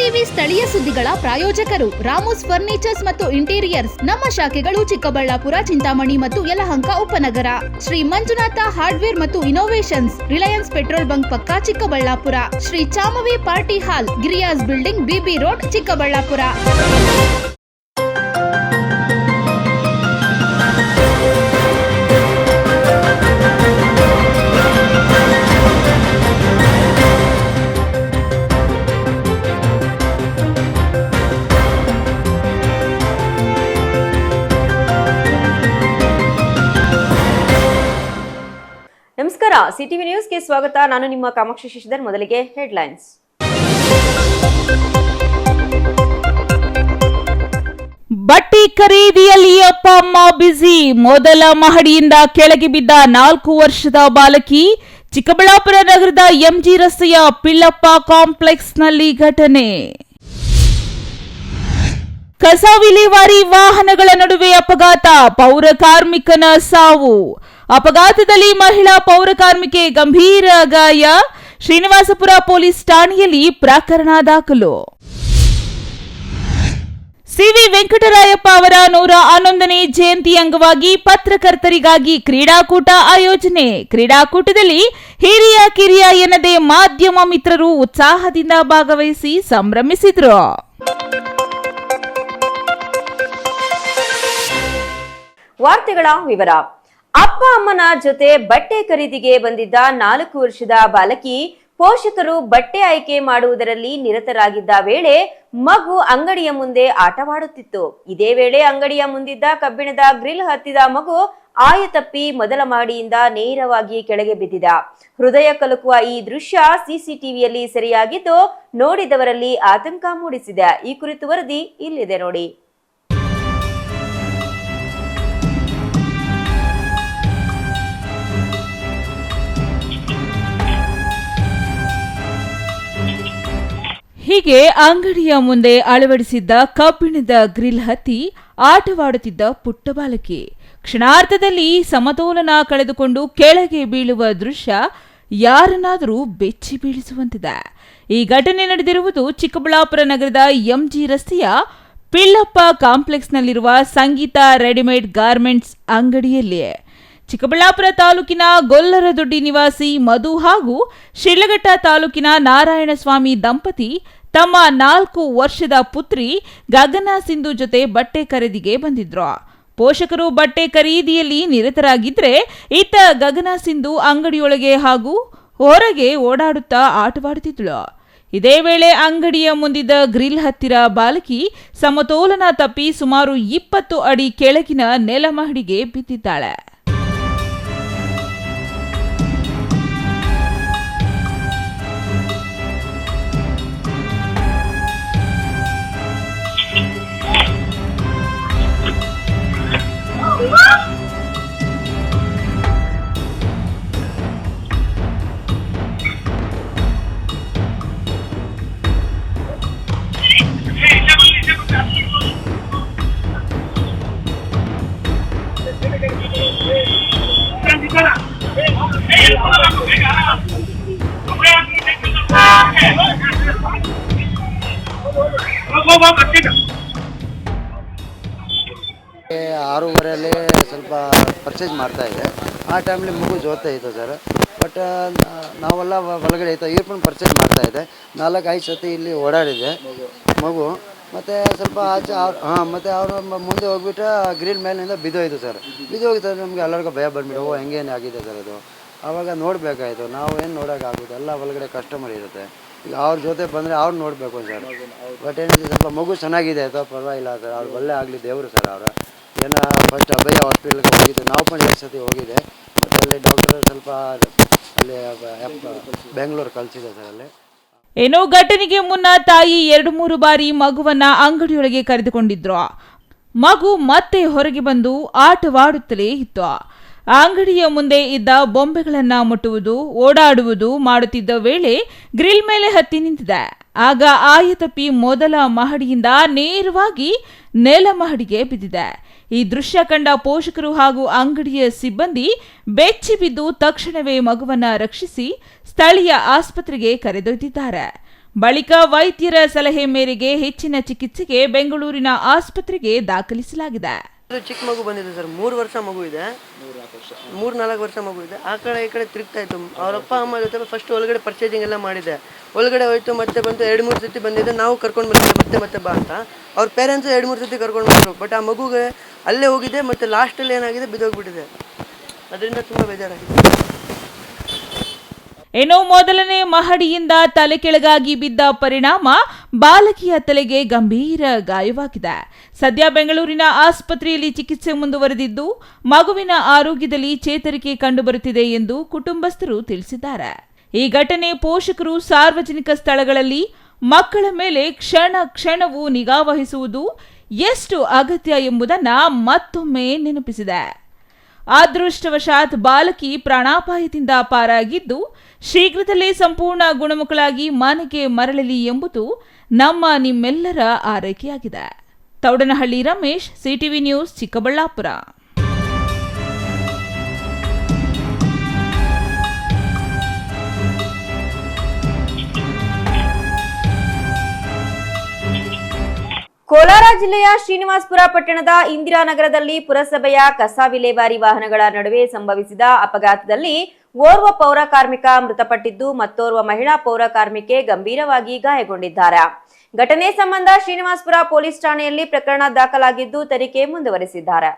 CTV ಸ್ಥಳೀಯ ಸುದ್ದಿಗಳ ಪ್ರಾಯೋಜಕರು ರಾಮೋಸ್ ಫರ್ನಿಚರ್ಸ್ ಮತ್ತು ಇಂಟೀರಿಯರ್ಸ್. ನಮ್ಮ ಶಾಖೆಗಳು ಚಿಕ್ಕಬಳ್ಳಾಪುರ, ಚಿಂತಾಮಣಿ ಮತ್ತು ಯಲಹಂಕ ಉಪನಗರ. ಶ್ರೀ ಮಂಜುನಾಥ ಹಾರ್ಡ್ವೇರ್ ಮತ್ತು ಇನೋವೇಷನ್ಸ್, ರಿಲಯನ್ಸ್ ಪೆಟ್ರೋಲ್ ಬಂಕ್ ಪಕ್ಕ Chikkaballapur. Shri Chamavi party hall, Giriyas building, BB road, Chikkaballapur. ನಮಸ್ಕಾರ, ಸಿಟಿವಿ ನ್ಯೂಸ್ಗೆ ಸ್ವಾಗತ. ನಾನು ನಿಮ್ಮ ಕಾಮಾಕ್ಷಿ ಶಶಿಧರ್. ಮೊದಲಿಗೆ ಹೆಡ್ಲೈನ್ಸ್. ಬಟ್ಟೆ ಖರೀದಿಯಲ್ಲಿ ಅಪ್ಪ ಅಮ್ಮ ಬ್ಯುಸಿ. ಮೊದಲ ಮಹಡಿಯಿಂದ ಕೆಳಗೆ ಬಿದ್ದ 4 ವರ್ಷದ ಬಾಲಕಿ. ಚಿಕ್ಕಬಳ್ಳಾಪುರ ನಗರದ ಎಂಜಿ ರಸ್ತೆಯ ಪಿಳ್ಳಪ್ಪ ಕಾಂಪ್ಲೆಕ್ಸ್ನಲ್ಲಿ ಘಟನೆ. ಕಸ ವಿಲೇವಾರಿ ವಾಹನಗಳ ನಡುವೆ ಅಪಘಾತ, ಪೌರ ಕಾರ್ಮಿಕನ ಸಾವು. ಅಪಘಾತದಲ್ಲಿ ಮಹಿಳಾ ಪೌರ ಕಾರ್ಮಿಕೆ ಗಂಭೀರ ಗಾಯ. ಶ್ರೀನಿವಾಸಪುರ ಪೊಲೀಸ್ ಠಾಣೆಯಲ್ಲಿ ಪ್ರಕರಣ ದಾಖಲು. ಸಿವಿ ವೆಂಕಟರಾಯಪ್ಪ ಅವರ 111ನೇ ಜಯಂತಿ ಅಂಗವಾಗಿ ಪತ್ರಕರ್ತರಿಗಾಗಿ ಕ್ರೀಡಾಕೂಟ ಆಯೋಜನೆ. ಕ್ರೀಡಾಕೂಟದಲ್ಲಿ ಹಿರಿಯ ಕಿರಿಯ ಎನ್ನದೇ ಮಾಧ್ಯಮ ಮಿತ್ರರು ಉತ್ಸಾಹದಿಂದ ಭಾಗವಹಿಸಿ ಸಂಭ್ರಮಿಸಿದ್ರು. ವಾರ್ತೆಗಳ ವಿವರ. ಅಪ್ಪ ಅಮ್ಮನ ಜೊತೆ ಬಟ್ಟೆ ಖರೀದಿಗೆ ಬಂದಿದ್ದ 4 ವರ್ಷದ ಬಾಲಕಿ ಪೋಷಕರು ಬಟ್ಟೆ ಆಯ್ಕೆ ಮಾಡುವುದರಲ್ಲಿ ನಿರತರಾಗಿದ್ದ ವೇಳೆ ಮಗು ಅಂಗಡಿಯ ಮುಂದೆ ಆಟವಾಡುತ್ತಿತ್ತು. ಇದೇ ವೇಳೆ ಅಂಗಡಿಯ ಮುಂದಿದ್ದ ಕಬ್ಬಿಣದ ಗ್ರಿಲ್ ಹತ್ತಿದ ಮಗು ಆಯತಪ್ಪಿ ಮೊದಲ ಮಹಡಿಯಿಂದ ನೇರವಾಗಿ ಕೆಳಗೆ ಬಿದ್ದಿದ. ಹೃದಯ ಕಲಕುವ ಈ ದೃಶ್ಯ ಸಿಸಿಟಿವಿಯಲ್ಲಿ ಸೆರೆಯಾಗಿದ್ದು ನೋಡಿದವರಲ್ಲಿ ಆತಂಕ ಮೂಡಿಸಿದೆ. ಈ ಕುರಿತು ವರದಿ ಇಲ್ಲಿದೆ ನೋಡಿ. ಹೀಗೆ ಅಂಗಡಿಯ ಮುಂದೆ ಅಳವಡಿಸಿದ್ದ ಕಬ್ಬಿಣದ ಗ್ರಿಲ್ ಹತ್ತಿ ಆಟವಾಡುತ್ತಿದ್ದ ಪುಟ್ಟ ಬಾಲಕಿ ಕ್ಷಣಾರ್ಧದಲ್ಲಿ ಸಮತೋಲನ ಕಳೆದುಕೊಂಡು ಕೆಳಗೆ ಬೀಳುವ ದೃಶ್ಯ ಯಾರನ್ನಾದರೂ ಬೆಚ್ಚಿ ಬೀಳಿಸುವಂತಿದೆ. ಈ ಘಟನೆ ನಡೆದಿರುವುದು ಚಿಕ್ಕಬಳ್ಳಾಪುರ ನಗರದ ಎಂಜಿ ರಸ್ತೆಯ ಪಿಳ್ಳಪ್ಪ ಕಾಂಪ್ಲೆಕ್ಸ್ನಲ್ಲಿರುವ ಸಂಗೀತ ರೆಡಿಮೇಡ್ ಗಾರ್ಮೆಂಟ್ಸ್ ಅಂಗಡಿಯಲ್ಲಿ. ಚಿಕ್ಕಬಳ್ಳಾಪುರ ತಾಲೂಕಿನ ಗೊಲ್ಲರದೊಡ್ಡಿ ನಿವಾಸಿ ಮಧು ಹಾಗೂ ಶಿಡ್ಲಘಟ್ಟ ತಾಲೂಕಿನ ನಾರಾಯಣಸ್ವಾಮಿ ದಂಪತಿ ತಮ್ಮ 4 ವರ್ಷದ ಪುತ್ರಿ ಗಗನ ಸಿಂಧು ಜೊತೆ ಬಟ್ಟೆ ಖರೀದಿಗೆ ಬಂದಿದ್ರು. ಪೋಷಕರು ಬಟ್ಟೆ ಖರೀದಿಯಲ್ಲಿ ನಿರತರಾಗಿದ್ರೆ ಇತ್ತ ಗಗನ ಸಿಂಧು ಅಂಗಡಿಯೊಳಗೆ ಹಾಗೂ ಹೊರಗೆ ಓಡಾಡುತ್ತಾ ಆಟವಾಡುತ್ತಿದ್ದಳು. ಇದೇ ವೇಳೆ ಅಂಗಡಿಯ ಮುಂದಿದ್ದ ಗ್ರಿಲ್ ಹತ್ತಿರ ಬಾಲಕಿ ಸಮತೋಲನ ತಪ್ಪಿ ಸುಮಾರು 20 ಅಡಿ ಕೆಳಗಿನ ನೆಲಮಹಡಿಗೆ ಬಿದ್ದಿದ್ದಾಳೆ. ಆರೂವರೆಯಲ್ಲಿ ಸ್ವಲ್ಪ ಪರ್ಚೇಸ್ ಮಾಡ್ತಾ ಇದೆ. ಆ ಟೈಮಲ್ಲಿ ಮಗು ಜೋತಾ ಇತ್ತು ಸರ್. ಬಟ್ ನಾವೆಲ್ಲ ಒಳಗಡೆ ಇತ್ತು, ಇಯರ್ಫೋನ್ ಪರ್ಚೇಸ್ ಮಾಡ್ತಾ ಇದೆ. 4-5 ಸತಿ ಇಲ್ಲಿ ಓಡಾಡಿದೆ ಮಗು. ಮತ್ತು ಸ್ವಲ್ಪ ಆಚೆ ಮತ್ತು ಅವರು ಮುಂದೆ ಹೋಗ್ಬಿಟ್ಟು ಗ್ರಿಲ್ ಮೇಲಿಂದ ಬಿದ್ದೋಯ್ತು ಸರ್. ಬಿದ್ದೋಗಿತ್ತು. ನಮಗೆ ಎಲ್ಲರಿಗೂ ಭಯ ಬಂದ್ಬಿಟ್ಟು ಹೆಂಗೇನು ಆಗಿದೆ ಸರ್ ಅದು. ಆವಾಗ ನೋಡಬೇಕಾಯ್ತು. ನಾವು ಏನು ನೋಡೋಕ್ಕಾಗುತ್ತೆ, ಎಲ್ಲ ಒಳಗಡೆ ಕಸ್ಟಮರ್ ಇರುತ್ತೆ. ಈಗ ಅವ್ರ ಜೊತೆ ಬಂದರೆ ಅವ್ರು ನೋಡಬೇಕು ಸರ್. ಬಟ್ ಏನಿದೆ, ಸ್ವಲ್ಪ ಮಗು ಚೆನ್ನಾಗಿದೆ ಆಯಿತು, ಪರವಾಗಿಲ್ಲ ಸರ್. ಅವ್ರು ಒಳ್ಳೆ ಆಗಲಿ ದೇವರು ಸರ್. ಅವರ ಏನೋ ಫಸ್ಟ್ ಅಭಯ ಹಾಸ್ಪಿಟ್ಲ್ಗೆ ಹೋಗಿದ್ದು, ನಾವು ಕೂಡ 2 ಸತಿ ಹೋಗಿದೆ. ಮತ್ತು ಅಲ್ಲಿ ಡಾಕ್ಟರ್ ಸ್ವಲ್ಪ ಅಲ್ಲಿ ಬೆಂಗಳೂರು ಕಳಿಸಿದೆ ಸರ್. ಅಲ್ಲಿ ಏನೋ ಘಟನೆಗೆ ಮುನ್ನ ತಾಯಿ 2-3 ಬಾರಿ ಮಗುವನ್ನ ಅಂಗಡಿಯೊಳಗೆ ಕರೆದುಕೊಂಡಿದ್ರು. ಮಗು ಮತ್ತೆ ಹೊರಗೆ ಬಂದು ಆಟವಾಡುತ್ತಲೇ ಇತ್ತು. ಅಂಗಡಿಯ ಮುಂದೆ ಇದ್ದ ಬೊಂಬೆಗಳನ್ನ ಮುಟ್ಟುವುದು, ಓಡಾಡುವುದು ಮಾಡುತ್ತಿದ್ದ ವೇಳೆ ಗ್ರಿಲ್ ಮೇಲೆ ಹತ್ತಿ ನಿಂತಿದೆ. ಆಗ ಆಯತಪ್ಪಿ ಮೊದಲ ಮಹಡಿಯಿಂದ ನೇರವಾಗಿ ನೆಲ ಮಹಡಿಗೆ ಬಿದ್ದಿದೆ. ಈ ದೃಶ್ಯ ಕಂಡ ಪೋಷಕರು ಹಾಗೂ ಅಂಗಡಿಯ ಸಿಬ್ಬಂದಿ ಬೆಚ್ಚಿ ಬಿದ್ದು ತಕ್ಷಣವೇ ಮಗುವನ್ನ ರಕ್ಷಿಸಿ ಸ್ಥಳೀಯ ಆಸ್ಪತ್ರೆಗೆ ಕರೆದೊಯ್ದಿದ್ದಾರೆ. ಬಳಿಕ ವೈದ್ಯರ ಸಲಹೆ ಮೇರೆಗೆ ಹೆಚ್ಚಿನ ಚಿಕಿತ್ಸೆಗೆ ಬೆಂಗಳೂರಿನ ಆಸ್ಪತ್ರೆಗೆ ದಾಖಲಿಸಲಾಗಿದೆ. ಚಿಕ್ಕ ಮಗು ಬಂದಿದೆ ಸರ್, 3 ವರ್ಷ ಮಗು ಇದೆ, 3-4 ವರ್ಷ ಮಗು ಇದೆ. ಆ ಕಡೆ ಈ ಕಡೆ ತಿರುಗ್ತಾ ಇತ್ತು. ಅವ್ರ ಅಪ್ಪ ಅಮ್ಮ ಜೊತೆ ಫಸ್ಟ್ ಒಳಗಡೆ ಪರ್ಚೇಸಿಂಗ್ ಎಲ್ಲ ಮಾಡಿದೆ. ಒಳಗಡೆ ಹೋಯ್ತು, ಮತ್ತೆ ಬಂತು, 2-3 ಸತಿ ಬಂದಿದೆ. ನಾವು ಕರ್ಕೊಂಡು ಬಂದಿದ್ದೆ ಮತ್ತೆ ಬಾ ಅಂತ. ಅವ್ರ ಪೇರೆಂಟ್ಸು 2-3 ಸತಿ ಕರ್ಕೊಂಡು ಬಂದರು. ಬಟ್ ಆ ಮಗುಗೆ ಅಲ್ಲೇ ಹೋಗಿದೆ. ಮತ್ತು ಲಾಸ್ಟಲ್ಲಿ ಏನಾಗಿದೆ, ಬಿದ್ದೋಗ್ಬಿಟ್ಟಿದೆ. ಅದರಿಂದ ತುಂಬ ಬೇಜಾರಾಗಿದೆ. ಏನೋ ಮೊದಲನೇ ಮಹಡಿಯಿಂದ ತಲೆ ಕೆಳಗಾಗಿ ಬಿದ್ದ ಪರಿಣಾಮ ಬಾಲಕಿಯ ತಲೆಗೆ ಗಂಭೀರ ಗಾಯವಾಗಿದೆ. ಸದ್ಯ ಬೆಂಗಳೂರಿನ ಆಸ್ಪತ್ರೆಯಲ್ಲಿ ಚಿಕಿತ್ಸೆ ಮುಂದುವರೆದಿದ್ದು ಮಗುವಿನ ಆರೋಗ್ಯದಲ್ಲಿ ಚೇತರಿಕೆ ಕಂಡುಬರುತ್ತಿದೆ ಎಂದು ಕುಟುಂಬಸ್ಥರು ತಿಳಿಸಿದ್ದಾರೆ. ಈ ಘಟನೆ ಪೋಷಕರು ಸಾರ್ವಜನಿಕ ಸ್ಥಳಗಳಲ್ಲಿ ಮಕ್ಕಳ ಮೇಲೆ ಕ್ಷಣ ಕ್ಷಣವೂ ನಿಗಾ ವಹಿಸುವುದು ಎಷ್ಟು ಅಗತ್ಯ ಎಂಬುದನ್ನು ಮತ್ತೊಮ್ಮೆ ನೆನಪಿಸಿದೆ. ಅದೃಷ್ಟವಶಾತ್ ಬಾಲಕಿ ಪ್ರಾಣಾಪಾಯದಿಂದ ಪಾರಾಗಿದ್ದು ಶೀಘ್ರದಲ್ಲೇ ಸಂಪೂರ್ಣ ಗುಣಮುಖಳಾಗಿ ಮನೆಗೆ ಮರಳಲಿ ಎಂಬುದು ನಿಮ್ಮೆಲ್ಲರ ಆರೈಕೆಯಾಗಿದೆ. Thoudanahalli Ramesh, CTV news, Chikkaballapur. ಕೋಲಾರ ಜಿಲ್ಲೆಯ ಶ್ರೀನಿವಾಸಪುರ ಪಟ್ಟಣದ ಇಂದಿರಾನಗರದಲ್ಲಿ ಪುರಸಭೆಯ ಕಸ ವಿಲೇವಾರಿ ವಾಹನಗಳ ನಡುವೆ ಸಂಭವಿಸಿದ ಅಪಘಾತದಲ್ಲಿ ಓರ್ವ ಪೌರ ಕಾರ್ಮಿಕ ಮೃತಪಟ್ಟಿದ್ದು ಮತ್ತೋರ್ವ ಮಹಿಳಾ ಪೌರ ಕಾರ್ಮಿಕೆ ಗಂಭೀರವಾಗಿ ಗಾಯಗೊಂಡಿದ್ದಾರೆ. ಘಟನೆ ಸಂಬಂಧ ಶ್ರೀನಿವಾಸಪುರ ಪೊಲೀಸ್ ಠಾಣೆಯಲ್ಲಿ ಪ್ರಕರಣ ದಾಖಲಾಗಿದ್ದು ತನಿಖೆ ಮುಂದುವರೆಸಿದ್ದಾರೆ.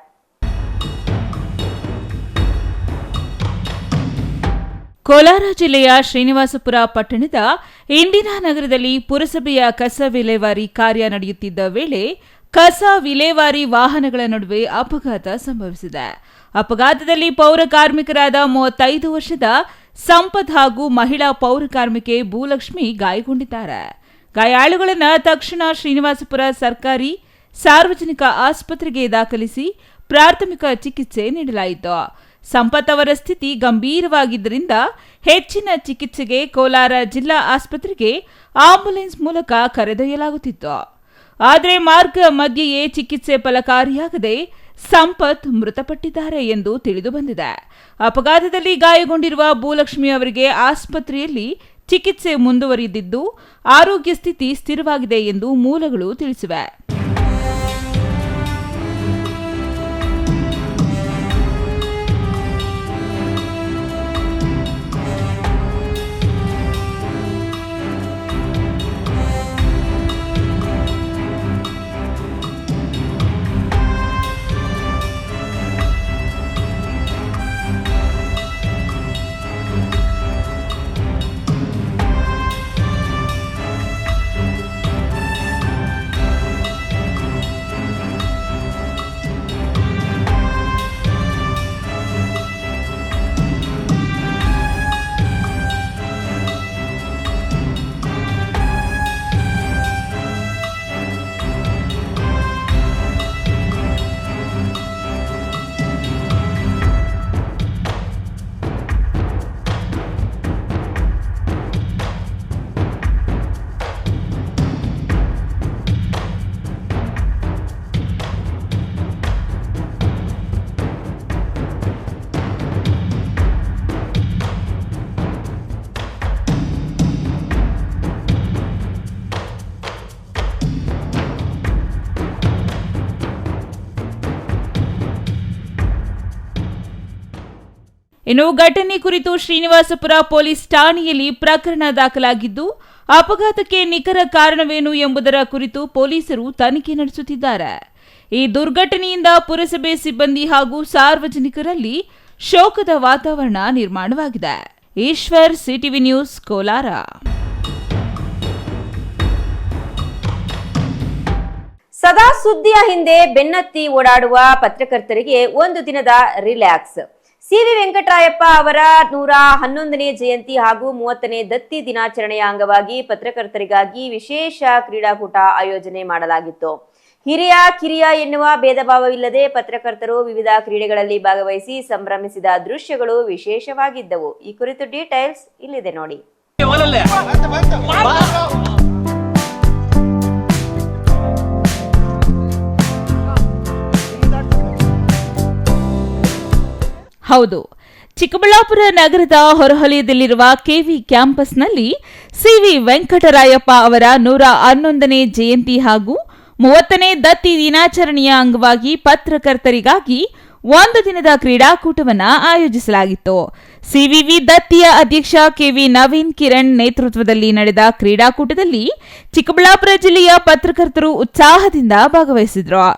ಕೋಲಾರ ಜಿಲ್ಲೆಯ ಶ್ರೀನಿವಾಸಪುರ ಪಟ್ಟಣದ ಇಂದಿರಾನಗರದಲ್ಲಿ ಪುರಸಭೆಯ ಕಸ ವಿಲೇವಾರಿ ಕಾರ್ಯ ನಡೆಯುತ್ತಿದ್ದ ವೇಳೆ ಕಸ ವಿಲೇವಾರಿ ವಾಹನಗಳ ನಡುವೆ ಅಪಘಾತ ಸಂಭವಿಸಿದೆ. ಅಪಘಾತದಲ್ಲಿ ಪೌರ ಕಾರ್ಮಿಕರಾದ 35 ವರ್ಷದ ಸಂಪತ್ ಹಾಗೂ ಮಹಿಳಾ ಪೌರ ಕಾರ್ಮಿಕೆ ಭೂಲಕ್ಷ್ಮಿ ಗಾಯಗೊಂಡಿದ್ದಾರೆ. ಗಾಯಾಳುಗಳನ್ನು ತಕ್ಷಣ ಶ್ರೀನಿವಾಸಪುರ ಸರ್ಕಾರಿ ಸಾರ್ವಜನಿಕ ಆಸ್ಪತ್ರೆಗೆ ದಾಖಲಿಸಿ ಪ್ರಾಥಮಿಕ ಚಿಕಿತ್ಸೆ ನೀಡಲಾಯಿತು. ಸಂಪತ್ ಅವರ ಸ್ಥಿತಿ ಗಂಭೀರವಾಗಿದ್ದರಿಂದ ಹೆಚ್ಚಿನ ಚಿಕಿತ್ಸೆಗೆ ಕೋಲಾರ ಜಿಲ್ಲಾ ಆಸ್ಪತ್ರೆಗೆ ಆಂಬ್ಯುಲೆನ್ಸ್ ಮೂಲಕ ಕರೆದೊಯ್ಯಲಾಗುತ್ತಿತ್ತು. ಆದರೆ ಮಾರ್ಗ ಮಧ್ಯೆಯೇ ಚಿಕಿತ್ಸೆ ಫಲಕಾರಿಯಾಗದೆ ಸಂಪತ್ ಮೃತಪಟ್ಟಿದ್ದಾರೆ ಎಂದು ತಿಳಿದು ಬಂದಿದೆ. ಅಪಘಾತದಲ್ಲಿ ಗಾಯಗೊಂಡಿರುವ ಭೂಲಕ್ಷ್ಮಿ ಅವರಿಗೆ ಆಸ್ಪತ್ರೆಯಲ್ಲಿ ಚಿಕಿತ್ಸೆ ಮುಂದುವರಿದಿದ್ದು ಆರೋಗ್ಯ ಸ್ಥಿತಿ ಸ್ಥಿರವಾಗಿದೆ ಎಂದು ಮೂಲಗಳು ತಿಳಿಸಿವೆ. ಇನ್ನು ಘಟನೆ ಕುರಿತು ಶ್ರೀನಿವಾಸಪುರ ಪೊಲೀಸ್ ಠಾಣೆಯಲ್ಲಿ ಪ್ರಕರಣ ದಾಖಲಾಗಿದ್ದು ಅಪಘಾತಕ್ಕೆ ನಿಖರ ಕಾರಣವೇನು ಎಂಬುದರ ಕುರಿತು ಪೊಲೀಸರು ತನಿಖೆ ನಡೆಸುತ್ತಿದ್ದಾರೆ. ಈ ದುರ್ಘಟನೆಯಿಂದ ಪುರಸಭೆ ಸಿಬ್ಬಂದಿ ಹಾಗೂ ಸಾರ್ವಜನಿಕರಲ್ಲಿ ಶೋಕದ ವಾತಾವರಣ ನಿರ್ಮಾಣವಾಗಿದೆ. Eshwar, CTV news, Kolar. ಸದಾ ಸುದ್ದಿಯ ಹಿಂದೆ ಬೆನ್ನತ್ತಿ ಓಡಾಡುವ ಪತ್ರಕರ್ತರಿಗೆ ಒಂದು ದಿನದ ರಿಲ್ಯಾಕ್ಸ್. ಸಿವಿ ವೆಂಕಟರಾಯಪ್ಪ ಅವರ 111ನೇ ಜಯಂತಿ ಹಾಗೂ 30ನೇ ದತ್ತಿ ದಿನಾಚರಣೆಯ ಅಂಗವಾಗಿ ಪತ್ರಕರ್ತರಿಗಾಗಿ ವಿಶೇಷ ಕ್ರೀಡಾಕೂಟ ಆಯೋಜನೆ ಮಾಡಲಾಗಿತ್ತು. ಹಿರಿಯ ಕಿರಿಯ ಎನ್ನುವ ಭೇದ ಭಾವವಿಲ್ಲದೆ ಪತ್ರಕರ್ತರು ವಿವಿಧ ಕ್ರೀಡೆಗಳಲ್ಲಿ ಭಾಗವಹಿಸಿ ಸಂಭ್ರಮಿಸಿದ ದೃಶ್ಯಗಳು ವಿಶೇಷವಾಗಿದ್ದವು. ಈ ಕುರಿತು ಡೀಟೇಲ್ಸ್ ಇಲ್ಲಿದೆ ನೋಡಿ. ಹೌದು, ಚಿಕ್ಕಬಳ್ಳಾಪುರ ನಗರದ ಹೊರವಲಯದಲ್ಲಿರುವ ಕೆವಿ ಕ್ಯಾಂಪಸ್ನಲ್ಲಿ ಸಿವಿ ವೆಂಕಟರಾಯಪ್ಪ ಅವರ 111ನೇ ಜಯಂತಿ ಹಾಗೂ 30ನೇ ದತ್ತಿ ದಿನಾಚರಣೆಯ ಅಂಗವಾಗಿ ಪತ್ರಕರ್ತರಿಗಾಗಿ ಒಂದು ದಿನದ ಕ್ರೀಡಾಕೂಟವನ್ನು ಆಯೋಜಿಸಲಾಗಿತ್ತು. ಸಿವಿವಿ ದತ್ತಿಯ ಅಧ್ಯಕ್ಷ ಕೆವಿ ನವೀನ್ ಕಿರಣ್ ನೇತೃತ್ವದಲ್ಲಿ ನಡೆದ ಕ್ರೀಡಾಕೂಟದಲ್ಲಿ ಚಿಕ್ಕಬಳ್ಳಾಪುರ ಜಿಲ್ಲೆಯ ಪತ್ರಕರ್ತರು ಉತ್ಸಾಹದಿಂದ ಭಾಗವಹಿಸಿದ್ರು.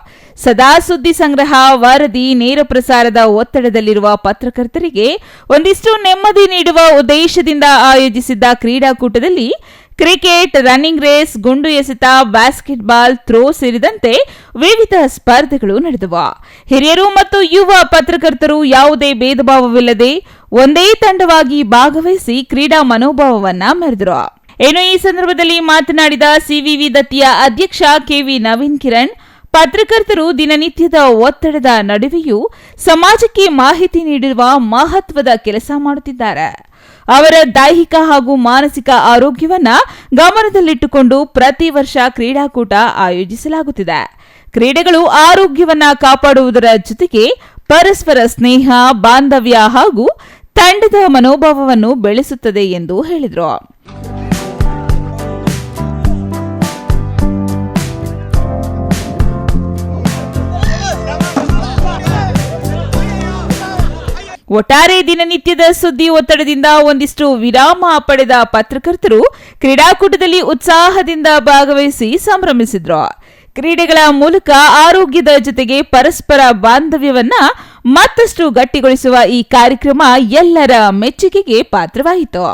ಸದಾ ಸುದ್ದಿ ಸಂಗ್ರಹ, ವರದಿ, ನೇರ ಪ್ರಸಾರದ ಒತ್ತಡದಲ್ಲಿರುವ ಪತ್ರಕರ್ತರಿಗೆ ಒಂದಿಷ್ಟು ನೆಮ್ಮದಿ ನೀಡುವ ಉದ್ದೇಶದಿಂದ ಆಯೋಜಿಸಿದ್ದ ಕ್ರೀಡಾಕೂಟದಲ್ಲಿ ಕ್ರಿಕೆಟ್, ರನ್ನಿಂಗ್ ರೇಸ್, ಗುಂಡು ಎಸೆತ, ಬ್ಯಾಸ್ಕೆಟ್ಬಾಲ್, ಥ್ರೋ ಸೇರಿದಂತೆ ವಿವಿಧ ಸ್ಪರ್ಧೆಗಳು ನಡೆದವು. ಹಿರಿಯರು ಮತ್ತು ಯುವ ಪತ್ರಕರ್ತರು ಯಾವುದೇ ಭೇದ ಭಾವವಿಲ್ಲದೆ ಒಂದೇ ತಂಡವಾಗಿ ಭಾಗವಹಿಸಿ ಕ್ರೀಡಾ ಮನೋಭಾವವನ್ನ ಮೆರೆದರು. ಇನ್ನು ಈ ಸಂದರ್ಭದಲ್ಲಿ ಮಾತನಾಡಿದ ಸಿವಿವಿ ದತ್ತಿಯ ಅಧ್ಯಕ್ಷ ಕೆವಿ ನವೀನ್ ಕಿರಣ್, ಪತ್ರಕರ್ತರು ದಿನನಿತ್ಯದ ಒತ್ತಡದ ನಡುವೆಯೂ ಸಮಾಜಕ್ಕೆ ಮಾಹಿತಿ ನೀಡುವ ಮಹತ್ವದ ಕೆಲಸ ಮಾಡುತ್ತಿದ್ದಾರೆ. ಅವರ ದೈಹಿಕ ಹಾಗೂ ಮಾನಸಿಕ ಆರೋಗ್ಯವನ್ನ ಗಮನದಲ್ಲಿಟ್ಟುಕೊಂಡು ಪ್ರತಿ ವರ್ಷ ಕ್ರೀಡಾಕೂಟ ಆಯೋಜಿಸಲಾಗುತ್ತಿದೆ. ಕ್ರೀಡೆಗಳು ಆರೋಗ್ಯವನ್ನ ಕಾಪಾಡುವುದರ ಜೊತೆಗೆ ಪರಸ್ಪರ ಸ್ನೇಹ, ಬಾಂಧವ್ಯ ಹಾಗೂ ತಂಡದ ಮನೋಭಾವವನ್ನು ಬೆಳೆಸುತ್ತದೆ ಎಂದು ಹೇಳಿದರು. ಒಟ್ಟಾರೆ ದಿನನಿತ್ಯದ ಸುದ್ದಿ ಒತ್ತಡದಿಂದ ಒಂದಿಷ್ಟು ವಿರಾಮ ಪಡೆದ ಪತ್ರಕರ್ತರು ಕ್ರೀಡಾಕೂಟದಲ್ಲಿ ಉತ್ಸಾಹದಿಂದ ಭಾಗವಹಿಸಿ ಸಂಭ್ರಮಿಸಿದ್ರು. ಕ್ರೀಡೆಗಳ ಮೂಲಕ ಆರೋಗ್ಯದ ಜೊತೆಗೆ ಪರಸ್ಪರ ಬಾಂಧವ್ಯವನ್ನ ಮತ್ತಷ್ಟು ಗಟ್ಟಿಗೊಳಿಸುವ ಈ ಕಾರ್ಯಕ್ರಮ ಎಲ್ಲರ ಮೆಚ್ಚುಗೆಗೆ ಪಾತ್ರವಾಯಿತು.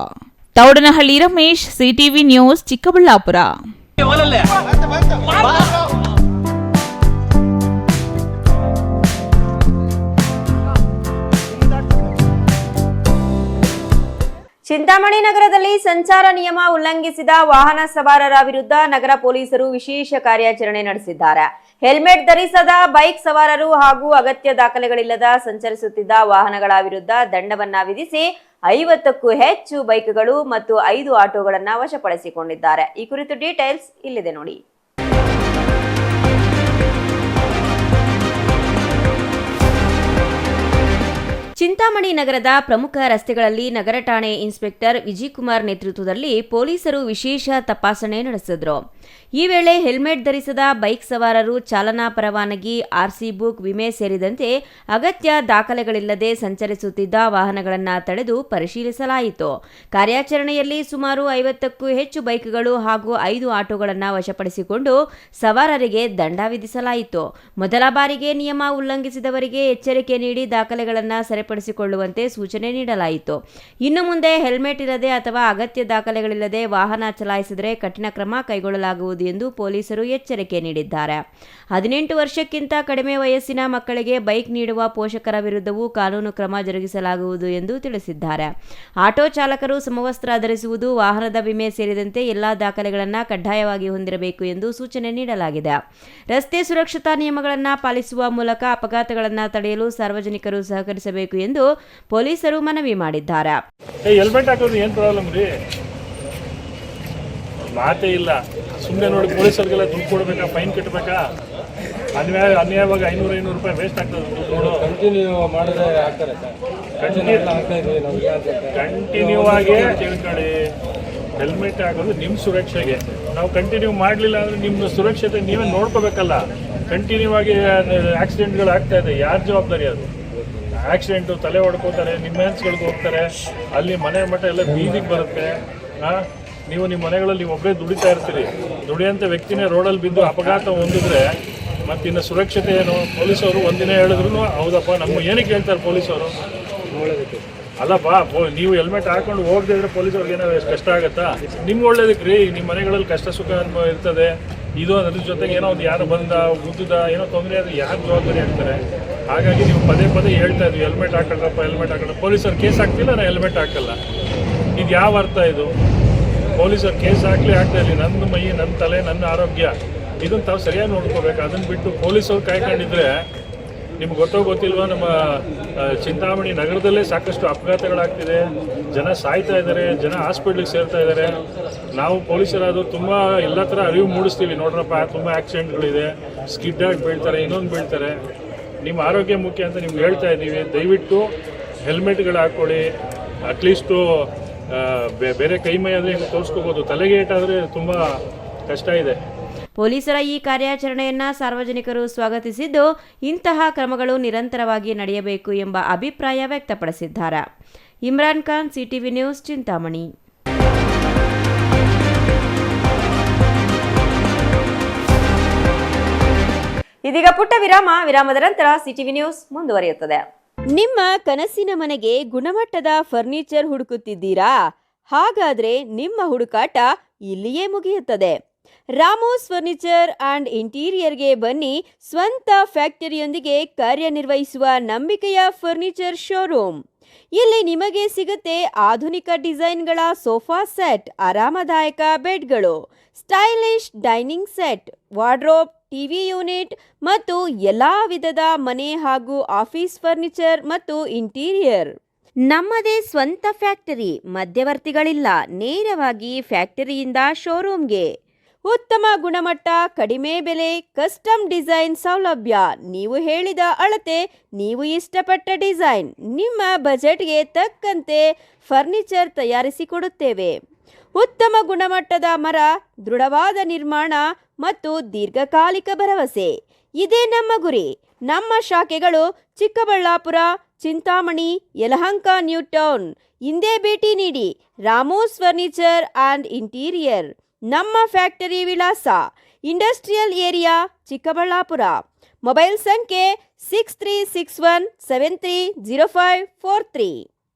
Thoudanahalli Ramesh, CTV news, Chikkaballapur. ಚಿಂತಾಮಣಿ ನಗರದಲ್ಲಿ ಸಂಚಾರ ನಿಯಮ ಉಲ್ಲಂಘಿಸಿದ ವಾಹನ ಸವಾರರ ವಿರುದ್ಧ ನಗರ ಪೊಲೀಸರು ವಿಶೇಷ ಕಾರ್ಯಾಚರಣೆ ನಡೆಸಿದ್ದಾರೆ. ಹೆಲ್ಮೆಟ್ ಧರಿಸದ ಬೈಕ್ ಸವಾರರು ಹಾಗೂ ಅಗತ್ಯ ದಾಖಲೆಗಳಿಲ್ಲದ ಸಂಚರಿಸುತ್ತಿದ್ದ ವಾಹನಗಳ ವಿರುದ್ಧ ದಂಡವನ್ನ ವಿಧಿಸಿ 50ಕ್ಕೂ ಹೆಚ್ಚು ಬೈಕ್ಗಳು ಮತ್ತು 5 ಆಟೋಗಳನ್ನ ವಶಪಡಿಸಿಕೊಂಡಿದ್ದಾರೆ. ಈ ಕುರಿತು ಡೀಟೇಲ್ಸ್ ಇಲ್ಲಿದೆ ನೋಡಿ. ಚಿಂತಾಮಣಿ ನಗರದ ಪ್ರಮುಖ ರಸ್ತೆಗಳಲ್ಲಿ ನಗರ ಠಾಣೆ ಇನ್ಸ್ಪೆಕ್ಟರ್ ವಿಜಯಕುಮಾರ್ ನೇತೃತ್ವದಲ್ಲಿ ಪೊಲೀಸರು ವಿಶೇಷ ತಪಾಸಣೆ ನಡೆಸಿದ್ರು. ಈ ವೇಳೆ ಹೆಲ್ಮೆಟ್ ಧರಿಸದ ಬೈಕ್ ಸವಾರರು ಚಾಲನಾ ಪರವಾನಗಿ, ಆರ್ಸಿ ಬುಕ್, ವಿಮೆ ಸೇರಿದಂತೆ ಅಗತ್ಯ ದಾಖಲೆಗಳಿಲ್ಲದೆ ಸಂಚರಿಸುತ್ತಿದ್ದ ವಾಹನಗಳನ್ನು ತಡೆದು ಪರಿಶೀಲಿಸಲಾಯಿತು. ಕಾರ್ಯಾಚರಣೆಯಲ್ಲಿ ಸುಮಾರು 50ಕ್ಕೂ ಹೆಚ್ಚು ಬೈಕ್ಗಳು ಹಾಗೂ 5 ಆಟೋಗಳನ್ನು ವಶಪಡಿಸಿಕೊಂಡು ಸವಾರರಿಗೆ ದಂಡ ವಿಧಿಸಲಾಯಿತು. ಮೊದಲ ಬಾರಿಗೆ ನಿಯಮ ಉಲ್ಲಂಘಿಸಿದವರಿಗೆ ಎಚ್ಚರಿಕೆ ನೀಡಿ ದಾಖಲೆಗಳನ್ನು ಸರಿಪಡಿಸಿಕೊಳ್ಳುವಂತೆ ಸೂಚನೆ ನೀಡಲಾಯಿತು. ಇನ್ನು ಮುಂದೆ ಹೆಲ್ಮೆಟ್ ಇಲ್ಲದೆ ಅಥವಾ ಅಗತ್ಯ ದಾಖಲೆಗಳಿಲ್ಲದೆ ವಾಹನ ಚಲಾಯಿಸಿದರೆ ಕಠಿಣ ಕ್ರಮ ಕೈಗೊಳ್ಳಲಾಗುವುದು ಎಂದು ಪೊಲೀಸರು ಎಚ್ಚರಿಕೆ ನೀಡಿದ್ದಾರೆ. 18 ವರ್ಷಕ್ಕಿಂತ ಕಡಿಮೆ ವಯಸ್ಸಿನ ಮಕ್ಕಳಿಗೆ ಬೈಕ್ ನೀಡುವ ಪೋಷಕರ ವಿರುದ್ಧವೂ ಕಾನೂನು ಕ್ರಮ ಜರುಗಿಸಲಾಗುವುದು ಎಂದು ತಿಳಿಸಿದ್ದಾರೆ. ಆಟೋ ಚಾಲಕರು ಸಮವಸ್ತ್ರ ಧರಿಸುವುದು, ವಾಹನದ ವಿಮೆ ಸೇರಿದಂತೆ ಎಲ್ಲಾ ದಾಖಲೆಗಳನ್ನು ಕಡ್ಡಾಯವಾಗಿ ಹೊಂದಿರಬೇಕು ಎಂದು ಸೂಚನೆ ನೀಡಲಾಗಿದೆ. ರಸ್ತೆ ಸುರಕ್ಷತಾ ನಿಯಮಗಳನ್ನು ಪಾಲಿಸುವ ಮೂಲಕ ಅಪಘಾತಗಳನ್ನು ತಡೆಯಲು ಸಾರ್ವಜನಿಕರು ಸಹಕರಿಸಬೇಕು ಎಂದು ಪೊಲೀಸರು ಮನವಿ ಮಾಡಿದ್ದಾರೆ. ಹೆಲ್ಮೆಟ್ ಹಾಕೋದು ಏನು ಪ್ರಾಬ್ಲಮ್ ರೀ? ಮಾತೇ ಇಲ್ಲ. ಸುಮ್ಮನೆ ನೋಡಿ ಪೊಲೀಸರಿಗೆಲ್ಲ ದುಡ್ಡು ಕೊಡಬೇಕಾ, ಫೈನ್ ಕಟ್ಟಬೇಕಾ? ಅನ್ಯಾಯವಾಗಿ 500 ರೂಪಾಯಿ ವೇಸ್ಟ್ ಆಗ್ತದೆ. ಕಂಟಿನ್ಯೂ ಮಾಡಿದ್ರೆ ಆಗ್ತಾರೆ ಸರ್. ಕಂಟಿನ್ಯೂ ಆಗಿ ತಿಳ್ಕೊಳ್ಳಿ. ಹೆಲ್ಮೆಟ್ ಹಾಕೋದು ನಿಮ್ಮ ಸುರಕ್ಷೆಗೆ. ನಾವು ಕಂಟಿನ್ಯೂ ಮಾಡಲಿಲ್ಲ ಅಂದರೆ ನಿಮ್ಮ ಸುರಕ್ಷತೆ ನೀವೇ ನೋಡ್ಕೋಬೇಕಲ್ಲ. ಕಂಟಿನ್ಯೂ ಆಗಿ ಆಕ್ಸಿಡೆಂಟ್ಗಳು ಆಗ್ತಾ ಇದೆ, ಯಾರ ಜವಾಬ್ದಾರಿ ಅದು? ಆಕ್ಸಿಡೆಂಟು, ತಲೆ ಹೊಡ್ಕೋತಾರೆ, ನಿಮ್ಮೆನ್ಸ್ಗಳಿಗೆ ಹೋಗ್ತಾರೆ, ಅಲ್ಲಿ ಮನೆ ಮಠ ಎಲ್ಲ ಬೀದಿಗೆ ಬರುತ್ತೆ. ನೀವು ನಿಮ್ಮ ಮನೆಗಳಲ್ಲಿ ಒಬ್ಬರೇ ದುಡಿತಾ ಇರ್ತೀರಿ. ದುಡಿಯೋಂಥ ವ್ಯಕ್ತಿನೇ ರೋಡಲ್ಲಿ ಬಿದ್ದು ಅಪಘಾತ ಹೊಂದಿದ್ರೆ ಮತ್ತಿನ್ನು ಸುರಕ್ಷತೆ ಏನು? ಪೊಲೀಸವರು ಒಂದಿನ ಹೇಳಿದ್ರು ಹೌದಪ್ಪ, ನಮ್ಮ ಏನಕ್ಕೆ ಹೇಳ್ತಾರೆ ಪೊಲೀಸವರು? ಅಲ್ಲಪ್ಪ, ನೀವು ಹೆಲ್ಮೆಟ್ ಹಾಕೊಂಡು ಹೋಗದಿದ್ರೆ ಪೊಲೀಸವ್ರಿಗೆ ಏನೋ ಕಷ್ಟ ಆಗುತ್ತಾ? ನಿಮ್ಗೆ ಒಳ್ಳೇದಕ್ಕೆ ರೀ. ನಿಮ್ಮ ಮನೆಗಳಲ್ಲಿ ಕಷ್ಟ ಸುಖ ಇರ್ತದೆ. ಇದು ಅದ್ರ ಜೊತೆಗೆ ಏನೋ ಒಂದು ಯಾರು ಬಂದ ಗುದ್ದದ ಏನೋ ತೊಂದರೆ ಆದರೆ ಯಾರು ಜವಾಬ್ದಾರಿ ಆಗ್ತಾರೆ? ಹಾಗಾಗಿ ನೀವು ಪದೇ ಪದೇ ಹೇಳ್ತಾ ಇದ್ವಿ ಹೆಲ್ಮೆಟ್ ಹಾಕೊಳ್ಳಪ್ಪ, ಹೆಲ್ಮೆಟ್ ಹಾಕೊಳ್ಳ. ಪೊಲೀಸರು ಕೇಸ್ ಹಾಕ್ತಿಲ್ಲ, ನಾನು ಹೆಲ್ಮೆಟ್ ಹಾಕಲ್ಲ. ಇದು ಯಾವ ಅರ್ಥ ಇದು? ಪೊಲೀಸರು ಕೇಸ್ ಹಾಕ್ತಾ ಇರಲಿ. ನನ್ನ ಮೈ, ನನ್ನ ತಲೆ, ನನ್ನ ಆರೋಗ್ಯ ಇದನ್ನು ತಾವು ಸರಿಯಾಗಿ ನೋಡ್ಕೋಬೇಕು. ಅದನ್ನು ಬಿಟ್ಟು ಪೊಲೀಸವ್ರು ಕಾಯ್ಕೊಂಡಿದ್ರೆ ನಿಮ್ಗೆ ಗೊತ್ತಿಲ್ವಾ, ನಮ್ಮ ಚಿಂತಾಮಣಿ ನಗರದಲ್ಲೇ ಸಾಕಷ್ಟು ಅಪಘಾತಗಳಾಗ್ತಿದೆ. ಜನ ಸಾಯ್ತಾ ಇದ್ದಾರೆ, ಜನ ಹಾಸ್ಪಿಟ್ಲಿಗೆ ಸೇರ್ತಾ ಇದ್ದಾರೆ. ನಾವು ಪೊಲೀಸರಾದ್ರು ತುಂಬ ಎಲ್ಲ ಥರ ಅರಿವು ಮೂಡಿಸ್ತೀವಿ. ನೋಡ್ರಪ್ಪ, ತುಂಬ ಆಕ್ಸಿಡೆಂಟ್ಗಳಿದೆ, ಸ್ಕಿಡ್ ಆಗಿ ಬೀಳ್ತಾರೆ, ಇನ್ನೊಂದು ಬೀಳ್ತಾರೆ. ನಿಮ್ಮ ಆರೋಗ್ಯ ಮುಖ್ಯ ಅಂತ ನಿಮ್ಗೆ ಹೇಳ್ತಾ ಇದ್ದೀವಿ. ದಯವಿಟ್ಟು ಹೆಲ್ಮೆಟ್ಗಳು ಹಾಕ್ಕೊಳ್ಳಿ. ಅಟ್ಲೀಸ್ಟು ಬೇರೆ ಕೈ ಮೈ ಆದರೆ ಹಿಂಗೆ ತೋರಿಸ್ಕೋಬೋದು, ತಲೆಗೆ ಏಟಾದರೆ ತುಂಬ ಕಷ್ಟ ಇದೆ. ಪೊಲೀಸರ ಈ ಕಾರ್ಯಾಚರಣೆಯನ್ನ ಸಾರ್ವಜನಿಕರು ಸ್ವಾಗತಿಸಿದ್ದು, ಇಂತಹ ಕ್ರಮಗಳು ನಿರಂತರವಾಗಿ ನಡೆಯಬೇಕು ಎಂಬ ಅಭಿಪ್ರಾಯ ವ್ಯಕ್ತಪಡಿಸಿದ್ದಾರೆ. Imran Khan, CTV news, Chintamani. ಇದೀಗ ಪುಟ್ಟ ವಿರಾಮದ ನಂತರ ಸಿಟಿವಿ ನ್ಯೂಸ್ ಮುಂದುವರಿಯುತ್ತದೆ. ನಿಮ್ಮ ಕನಸಿನ ಮನೆಗೆ ಗುಣಮಟ್ಟದ ಫರ್ನಿಚರ್ ಹುಡುಕುತ್ತಿದ್ದೀರಾ? ಹಾಗಾದ್ರೆ ನಿಮ್ಮ ಹುಡುಕಾಟ ಇಲ್ಲಿಯೇ ಮುಗಿಯುತ್ತದೆ. ರಾಮೋಸ್ ಫರ್ನಿಚರ್ ಅಂಡ್ ಇಂಟೀರಿಯರ್ಗೆ ಬನ್ನಿ. ಸ್ವಂತ ಫ್ಯಾಕ್ಟರಿಯೊಂದಿಗೆ ಕಾರ್ಯನಿರ್ವಹಿಸುವ ನಂಬಿಕೆಯ ಫರ್ನಿಚರ್ ಶೋರೂಮ್. ಇಲ್ಲಿ ನಿಮಗೆ ಸಿಗುತ್ತೆ ಆಧುನಿಕ ಡಿಸೈನ್ಗಳ ಸೋಫಾ ಸೆಟ್, ಆರಾಮದಾಯಕ ಬೆಡ್ಗಳು, stylish dining set, wardrobe, TV unit ಮತ್ತು ಎಲ್ಲಾ ವಿಧದ ಮನೆ ಹಾಗೂ ಆಫೀಸ್ ಫರ್ನಿಚರ್ ಮತ್ತು ಇಂಟೀರಿಯರ್. ನಮ್ಮದೇ ಸ್ವಂತ ಫ್ಯಾಕ್ಟರಿ, ಮಧ್ಯವರ್ತಿಗಳಿಲ್ಲ. ನೇರವಾಗಿ ಫ್ಯಾಕ್ಟರಿಯಿಂದ ಶೋರೂಮ್ಗೆ. ಉತ್ತಮ ಗುಣಮಟ್ಟ, ಕಡಿಮೆ ಬೆಲೆ, ಕಸ್ಟಮ್ ಡಿಸೈನ್ ಸೌಲಭ್ಯ. ನೀವು ಹೇಳಿದ ಅಳತೆ, ನೀವು ಇಷ್ಟಪಟ್ಟ ಡಿಸೈನ್, ನಿಮ್ಮ ಬಜೆಟ್ಗೆ ತಕ್ಕಂತೆ ಫರ್ನಿಚರ್ ತಯಾರಿಸಿಕೊಡುತ್ತೇವೆ. ಉತ್ತಮ ಗುಣಮಟ್ಟದ ಮರ, ದೃಢವಾದ ನಿರ್ಮಾಣ ಮತ್ತು ದೀರ್ಘಕಾಲಿಕ ಭರವಸೆ, ಇದೇ ನಮ್ಮ ಗುರಿ. ನಮ್ಮ ಶಾಖೆಗಳು ಚಿಕ್ಕಬಳ್ಳಾಪುರ, ಚಿಂತಾಮಣಿ, ಯಲಹಂಕ, ನ್ಯೂ ಟೌನ್. ಇಂದೇ ಭೇಟಿ ನೀಡಿ. Ramos furniture and interior. ನಮ್ಮ ಫ್ಯಾಕ್ಟರಿ ವಿಳಾಸ ಇಂಡಸ್ಟ್ರಿಯಲ್ ಏರಿಯಾ, ಚಿಕ್ಕಬಳ್ಳಾಪುರ. ಮೊಬೈಲ್ ಸಂಖ್ಯೆ 6361730543,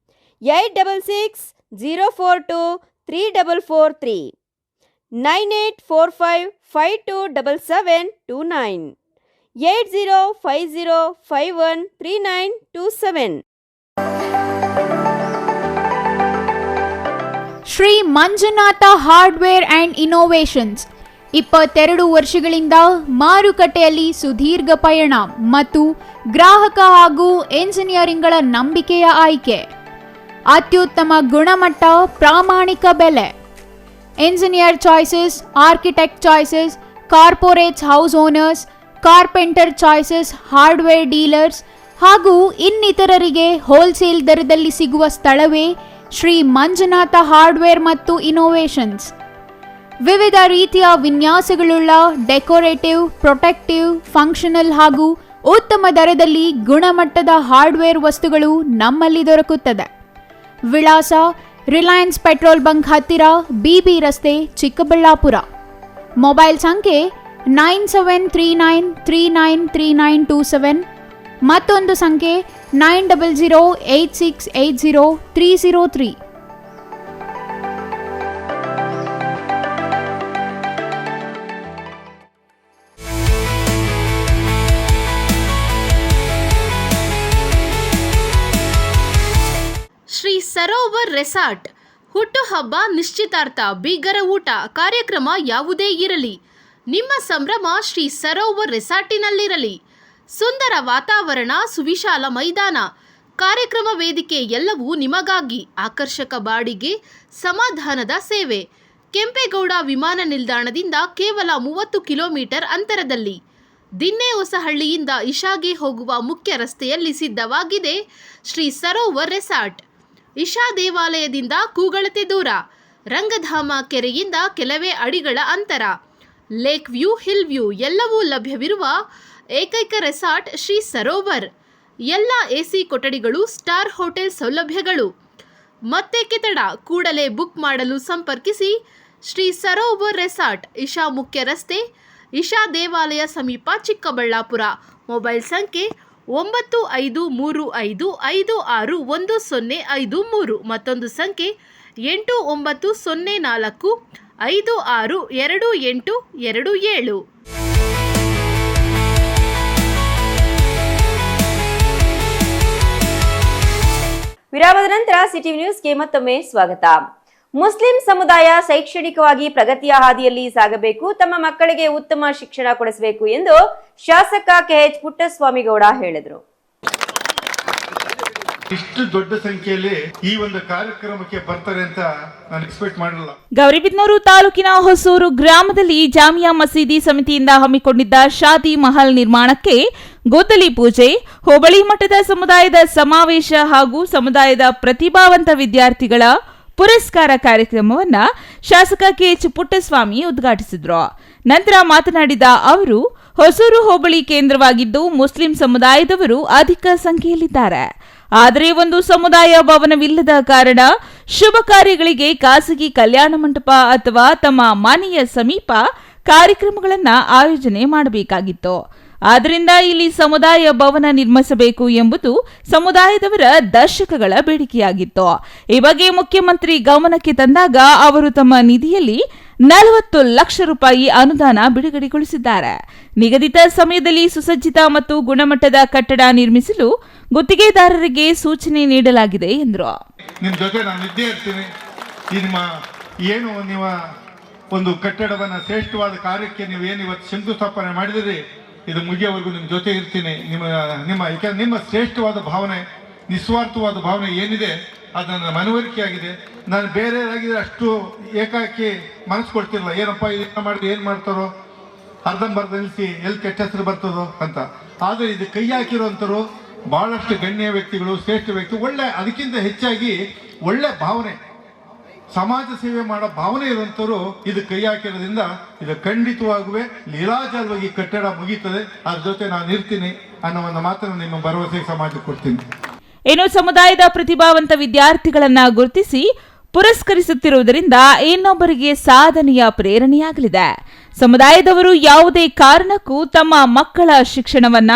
8660423443, 9845527729, 8050513927. Shri Manjunatha hardware and innovations 22 ವರ್ಷಗಳಿಂದ ಮಾರುಕಟ್ಟೆಯಲ್ಲಿ ಸುದೀರ್ಘ ಪಯಣ ಮತ್ತು ಗ್ರಾಹಕ ಹಾಗೂ ಎಂಜಿನಿಯರಿಂಗ್ಗಳ ನಂಬಿಕೆಯ ಆಯ್ಕೆ. ಅತ್ಯುತ್ತಮ ಗುಣಮಟ್ಟ, ಪ್ರಾಮಾಣಿಕ ಬೆಲೆ. Engineer choices, architect choices, corporates, house owners, carpenter choices, hardware dealers ಹಾಗೂ ಇನ್ನಿತರರಿಗೆ ಹೋಲ್ಸೇಲ್ ದರದಲ್ಲಿ ಸಿಗುವ ಸ್ಥಳವೇ ಶ್ರೀ ಮಂಜುನಾಥ ಹಾರ್ಡ್ವೇರ್ ಮತ್ತು ಇನೋವೇಷನ್ಸ್. ವಿವಿಧ ರೀತಿಯ ವಿನ್ಯಾಸಗಳುಳ್ಳ ಡೆಕೋರೇಟಿವ್, ಪ್ರೊಟೆಕ್ಟಿವ್, ಫಂಕ್ಷನಲ್ ಹಾಗೂ ಉತ್ತಮ ದರದಲ್ಲಿ ಗುಣಮಟ್ಟದ ಹಾರ್ಡ್ವೇರ್ ವಸ್ತುಗಳು ನಮ್ಮಲ್ಲಿ ದೊರಕುತ್ತದೆ. ವಿಳಾಸ ರಿಲಯನ್ಸ್ ಪೆಟ್ರೋಲ್ ಬಂಕ್ ಹತ್ತಿರ, ಬಿಬಿ ರಸ್ತೆ, ಚಿಕ್ಕಬಳ್ಳಾಪುರ. ಮೊಬೈಲ್ ಸಂಖ್ಯೆ 9739393927, ಮತ್ತೊಂದು ಸಂಖ್ಯೆ 9008680303. ಶ್ರೀ ಸರೋವರ್ ರೆಸಾರ್ಟ್. ಹುಟ್ಟುಹಬ್ಬ, ನಿಶ್ಚಿತಾರ್ಥ, ಬೀಗರ ಊಟ, ಕಾರ್ಯಕ್ರಮ ಯಾವುದೇ ಇರಲಿ, ನಿಮ್ಮ ಸಂಭ್ರಮ ಶ್ರೀ ಸರೋವರ್ ರೆಸಾರ್ಟಿನಲ್ಲಿರಲಿ. ಸುಂದರ ವಾತಾವರಣ, ಸುವಿಶಾಲ ಮೈದಾನ, ಕಾರ್ಯಕ್ರಮ ವೇದಿಕೆ ಎಲ್ಲವೂ ನಿಮಗಾಗಿ. ಆಕರ್ಷಕ ಬಾಡಿಗೆ, ಸಮಾಧಾನದ ಸೇವೆ. ಕೆಂಪೇಗೌಡ ವಿಮಾನ ನಿಲ್ದಾಣದಿಂದ ಕೇವಲ 30 ಕಿಲೋಮೀಟರ್ ಅಂತರದಲ್ಲಿ. ದಿನ್ನೆಹೊಸಹಳ್ಳಿಯಿಂದ ಇಶಾಗೆ ಹೋಗುವ ಮುಖ್ಯ ರಸ್ತೆಯಲ್ಲಿ ಸಿದ್ಧವಾಗಿದೆ ಶ್ರೀ ಸರೋವರ್ ರೆಸಾರ್ಟ್. ಇಶಾ ದೇವಾಲಯದಿಂದ ಕೂಗಳತೆ ದೂರ, ರಂಗಧಾಮ ಕೆರೆಯಿಂದ ಕೆಲವೇ ಅಡಿಗಳ ಅಂತರ. ಲೇಕ್ ವ್ಯೂ, ಹಿಲ್ ವ್ಯೂ ಎಲ್ಲವೂ ಲಭ್ಯವಿರುವ ಏಕೈಕ ರೆಸಾರ್ಟ್ ಶ್ರೀ ಸರೋವರ್. ಎಲ್ಲ ಎಸಿ ಕೊಠಡಿಗಳು, ಸ್ಟಾರ್ ಹೋಟೆಲ್ ಸೌಲಭ್ಯಗಳು. ಮತ್ತೇಕೆ ತಡ, ಕೂಡಲೇ ಬುಕ್ ಮಾಡಲು ಸಂಪರ್ಕಿಸಿ. ಶ್ರೀ ಸರೋವರ್ ರೆಸಾರ್ಟ್, ಇಶಾ ಮುಖ್ಯ ರಸ್ತೆ, ಇಶಾ ದೇವಾಲಯ ಸಮೀಪ, ಚಿಕ್ಕಬಳ್ಳಾಪುರ. ಮೊಬೈಲ್ ಸಂಖ್ಯೆ 9535561053, ಮತ್ತೊಂದು ಸಂಖ್ಯೆ 8904562827. ವಿರಾಮದ ನಂತರ ಸಿಟಿವಿ ನ್ಯೂಸ್ಗೆ ಮತ್ತೊಮ್ಮೆ ಸ್ವಾಗತ. ಮುಸ್ಲಿಂ ಸಮುದಾಯ ಶೈಕ್ಷಣಿಕವಾಗಿ ಪ್ರಗತಿಯ ಹಾದಿಯಲ್ಲಿ ಸಾಗಬೇಕು, ತಮ್ಮ ಮಕ್ಕಳಿಗೆ ಉತ್ತಮ ಶಿಕ್ಷಣ ಕೊಡಿಸಬೇಕು ಎಂದು ಶಾಸಕ ಕೆಎಚ್ ಪುಟ್ಟಸ್ವಾಮಿಗೌಡ ಹೇಳಿದರು. ಇಷ್ಟು ದೊಡ್ಡ ಸಂಖ್ಯೆಯಲ್ಲಿ ಈ ಒಂದು ಕಾರ್ಯಕ್ರಮಕ್ಕೆ ಬರ್ತಾರೆ ಅಂತ ನಾನು ಎಕ್ಸ್ಪೆಕ್ಟ್ ಮಾಡಲಿಲ್ಲ. ಗೌರಿಬಿದನೂರು ತಾಲೂಕಿನ ಹೊಸೂರು ಗ್ರಾಮದಲ್ಲಿ ಜಾಮಿಯಾ ಮಸೀದಿ ಸಮಿತಿಯಿಂದ ಹಮ್ಮಿಕೊಂಡಿದ್ದ ಶಾದಿ ಮಹಲ್ ನಿರ್ಮಾಣಕ್ಕೆ ಗುದ್ದಲಿ ಪೂಜೆ, ಹೋಬಳಿ ಮಟ್ಟದ ಸಮುದಾಯದ ಸಮಾವೇಶ ಹಾಗೂ ಸಮುದಾಯದ ಪ್ರತಿಭಾವಂತ ವಿದ್ಯಾರ್ಥಿಗಳ ಪುರಸ್ಕಾರ ಕಾರ್ಯಕ್ರಮವನ್ನ ಶಾಸಕ ಕೆಎಚ್ ಪುಟ್ಟಸ್ವಾಮಿ ಉದ್ಘಾಟಿಸಿದ್ರು. ನಂತರ ಮಾತನಾಡಿದ ಅವರು, ಹೊಸೂರು ಹೋಬಳಿ ಕೇಂದ್ರವಾಗಿದ್ದು ಮುಸ್ಲಿಂ ಸಮುದಾಯದವರು ಅಧಿಕ ಸಂಖ್ಯೆಯಲ್ಲಿದ್ದಾರೆ. ಆದರೆ ಒಂದು ಸಮುದಾಯ ಭವನವಿಲ್ಲದ ಕಾರಣ ಶುಭ ಕಾರ್ಯಗಳಿಗೆ ಖಾಸಗಿ ಕಲ್ಯಾಣ ಮಂಟಪ ಅಥವಾ ತಮ್ಮ ಮನೆಯ ಸಮೀಪ ಕಾರ್ಯಕ್ರಮಗಳನ್ನು ಆಯೋಜನೆ ಮಾಡಬೇಕಾಗಿತ್ತು. ಆದ್ದರಿಂದ ಇಲ್ಲಿ ಸಮುದಾಯ ಭವನ ನಿರ್ಮಿಸಬೇಕು ಎಂಬುದು ಸಮುದಾಯದವರ ದಶಕಗಳ ಬೇಡಿಕೆಯಾಗಿತ್ತು. ಈ ಬಗ್ಗೆ ಮುಖ್ಯಮಂತ್ರಿ ಗಮನಕ್ಕೆ ತಂದಾಗ ಅವರು ತಮ್ಮ ನಿಧಿಯಲ್ಲಿ 40 ಲಕ್ಷ ರೂಪಾಯಿ ಅನುದಾನ ಬಿಡುಗಡೆಗೊಳಿಸಿದ್ದಾರೆ. ನಿಗದಿತ ಸಮಯದಲ್ಲಿ ಸುಸಜ್ಜಿತ ಮತ್ತು ಗುಣಮಟ್ಟದ ಕಟ್ಟಡ ನಿರ್ಮಿಸಲು ಗುತ್ತಿಗೆದಾರರಿಗೆ ಸೂಚನೆ ನೀಡಲಾಗಿದೆ ಎಂದರು. ನಿಮ್ಮ ಜೊತೆ ನಾನು ಇದ್ದೇ ಇರ್ತೀನಿ. ನಿಮ್ಮ ಒಂದು ಕಟ್ಟಡವನ್ನ ಶ್ರೇಷ್ಠವಾದ ಕಾರ್ಯಕ್ಕೆ ನೀವು ಏನು ಇವತ್ತು ಶಂಕುಸ್ಥಾಪನೆ ಮಾಡಿದಿರಿ, ಇದು ಮುಗಿಯವರೆಗೂ ನಿಮ್ಮ ಜೊತೆ ಇರ್ತೀನಿ. ನಿಮ್ಮ ಶ್ರೇಷ್ಠವಾದ ಭಾವನೆ, ನಿಸ್ವಾರ್ಥವಾದ ಭಾವನೆ ಏನಿದೆ ಅದು ನನ್ನ ಮನವರಿಕೆಯಾಗಿದೆ. ನಾನು ಬೇರೆಯವರಾಗಿದ್ರೆ ಅಷ್ಟು ಏಕಾಕಿ ಮನಸ್ಸು ಕೊಡ್ತಿರಲ್ಲ, ಏನಪ್ಪ ಇದನ್ನ ಮಾಡಿದ್ರೆ ಏನು ಮಾಡ್ತಾರೋ, ಅರ್ಧಂಬರ್ಧ ನಿಲ್ಲಿಸಿ ಎಲ್ಲಿ ಕೆಟ್ಟ ಹೆಸರು ಬರ್ತದೋ ಅಂತ. ಆದರೆ ಇದು ಕೈ ಹಾಕಿರೋಂಥವ್ರು ಬಹಳಷ್ಟು ಗಣ್ಯ ವ್ಯಕ್ತಿಗಳು, ಶ್ರೇಷ್ಠ ವ್ಯಕ್ತಿ, ಅದಕ್ಕಿಂತ ಹೆಚ್ಚಾಗಿ ಒಳ್ಳೆ ಭಾವನೆ, ಸಮಾಜ ಸೇವೆ ಮಾಡೋ ಭಾವನೆ ಇರುವಂಥವ್ರು ಇದು ಕೈ ಹಾಕಿರೋದ್ರಿಂದ ಇದು ಖಂಡಿತವಾಗುವೆ ಲೀಲಾಜಾಲವಾಗಿ ಕಟ್ಟಡ ಮುಗೀತದೆ. ಅದ್ರ ಜೊತೆ ನಾನು ಇರ್ತೀನಿ ಅನ್ನೋ ಒಂದು ಮಾತನ್ನು ನಿಮ್ಮ ಭರವಸೆ ಸಮಾಜಕ್ಕೆ ಕೊಡ್ತೀನಿ. ಇನ್ನು ಸಮುದಾಯದ ಪ್ರತಿಭಾವಂತ ವಿದ್ಯಾರ್ಥಿಗಳನ್ನ ಗುರುತಿಸಿ ಪುರಸ್ಕರಿಸುತ್ತಿರುವುದರಿಂದ ಇನ್ನೊಬ್ಬರಿಗೆ ಸಾಧನೆಯ ಪ್ರೇರಣೆಯಾಗಲಿದೆ. ಸಮುದಾಯದವರು ಯಾವುದೇ ಕಾರಣಕ್ಕೂ ತಮ್ಮ ಮಕ್ಕಳ ಶಿಕ್ಷಣವನ್ನ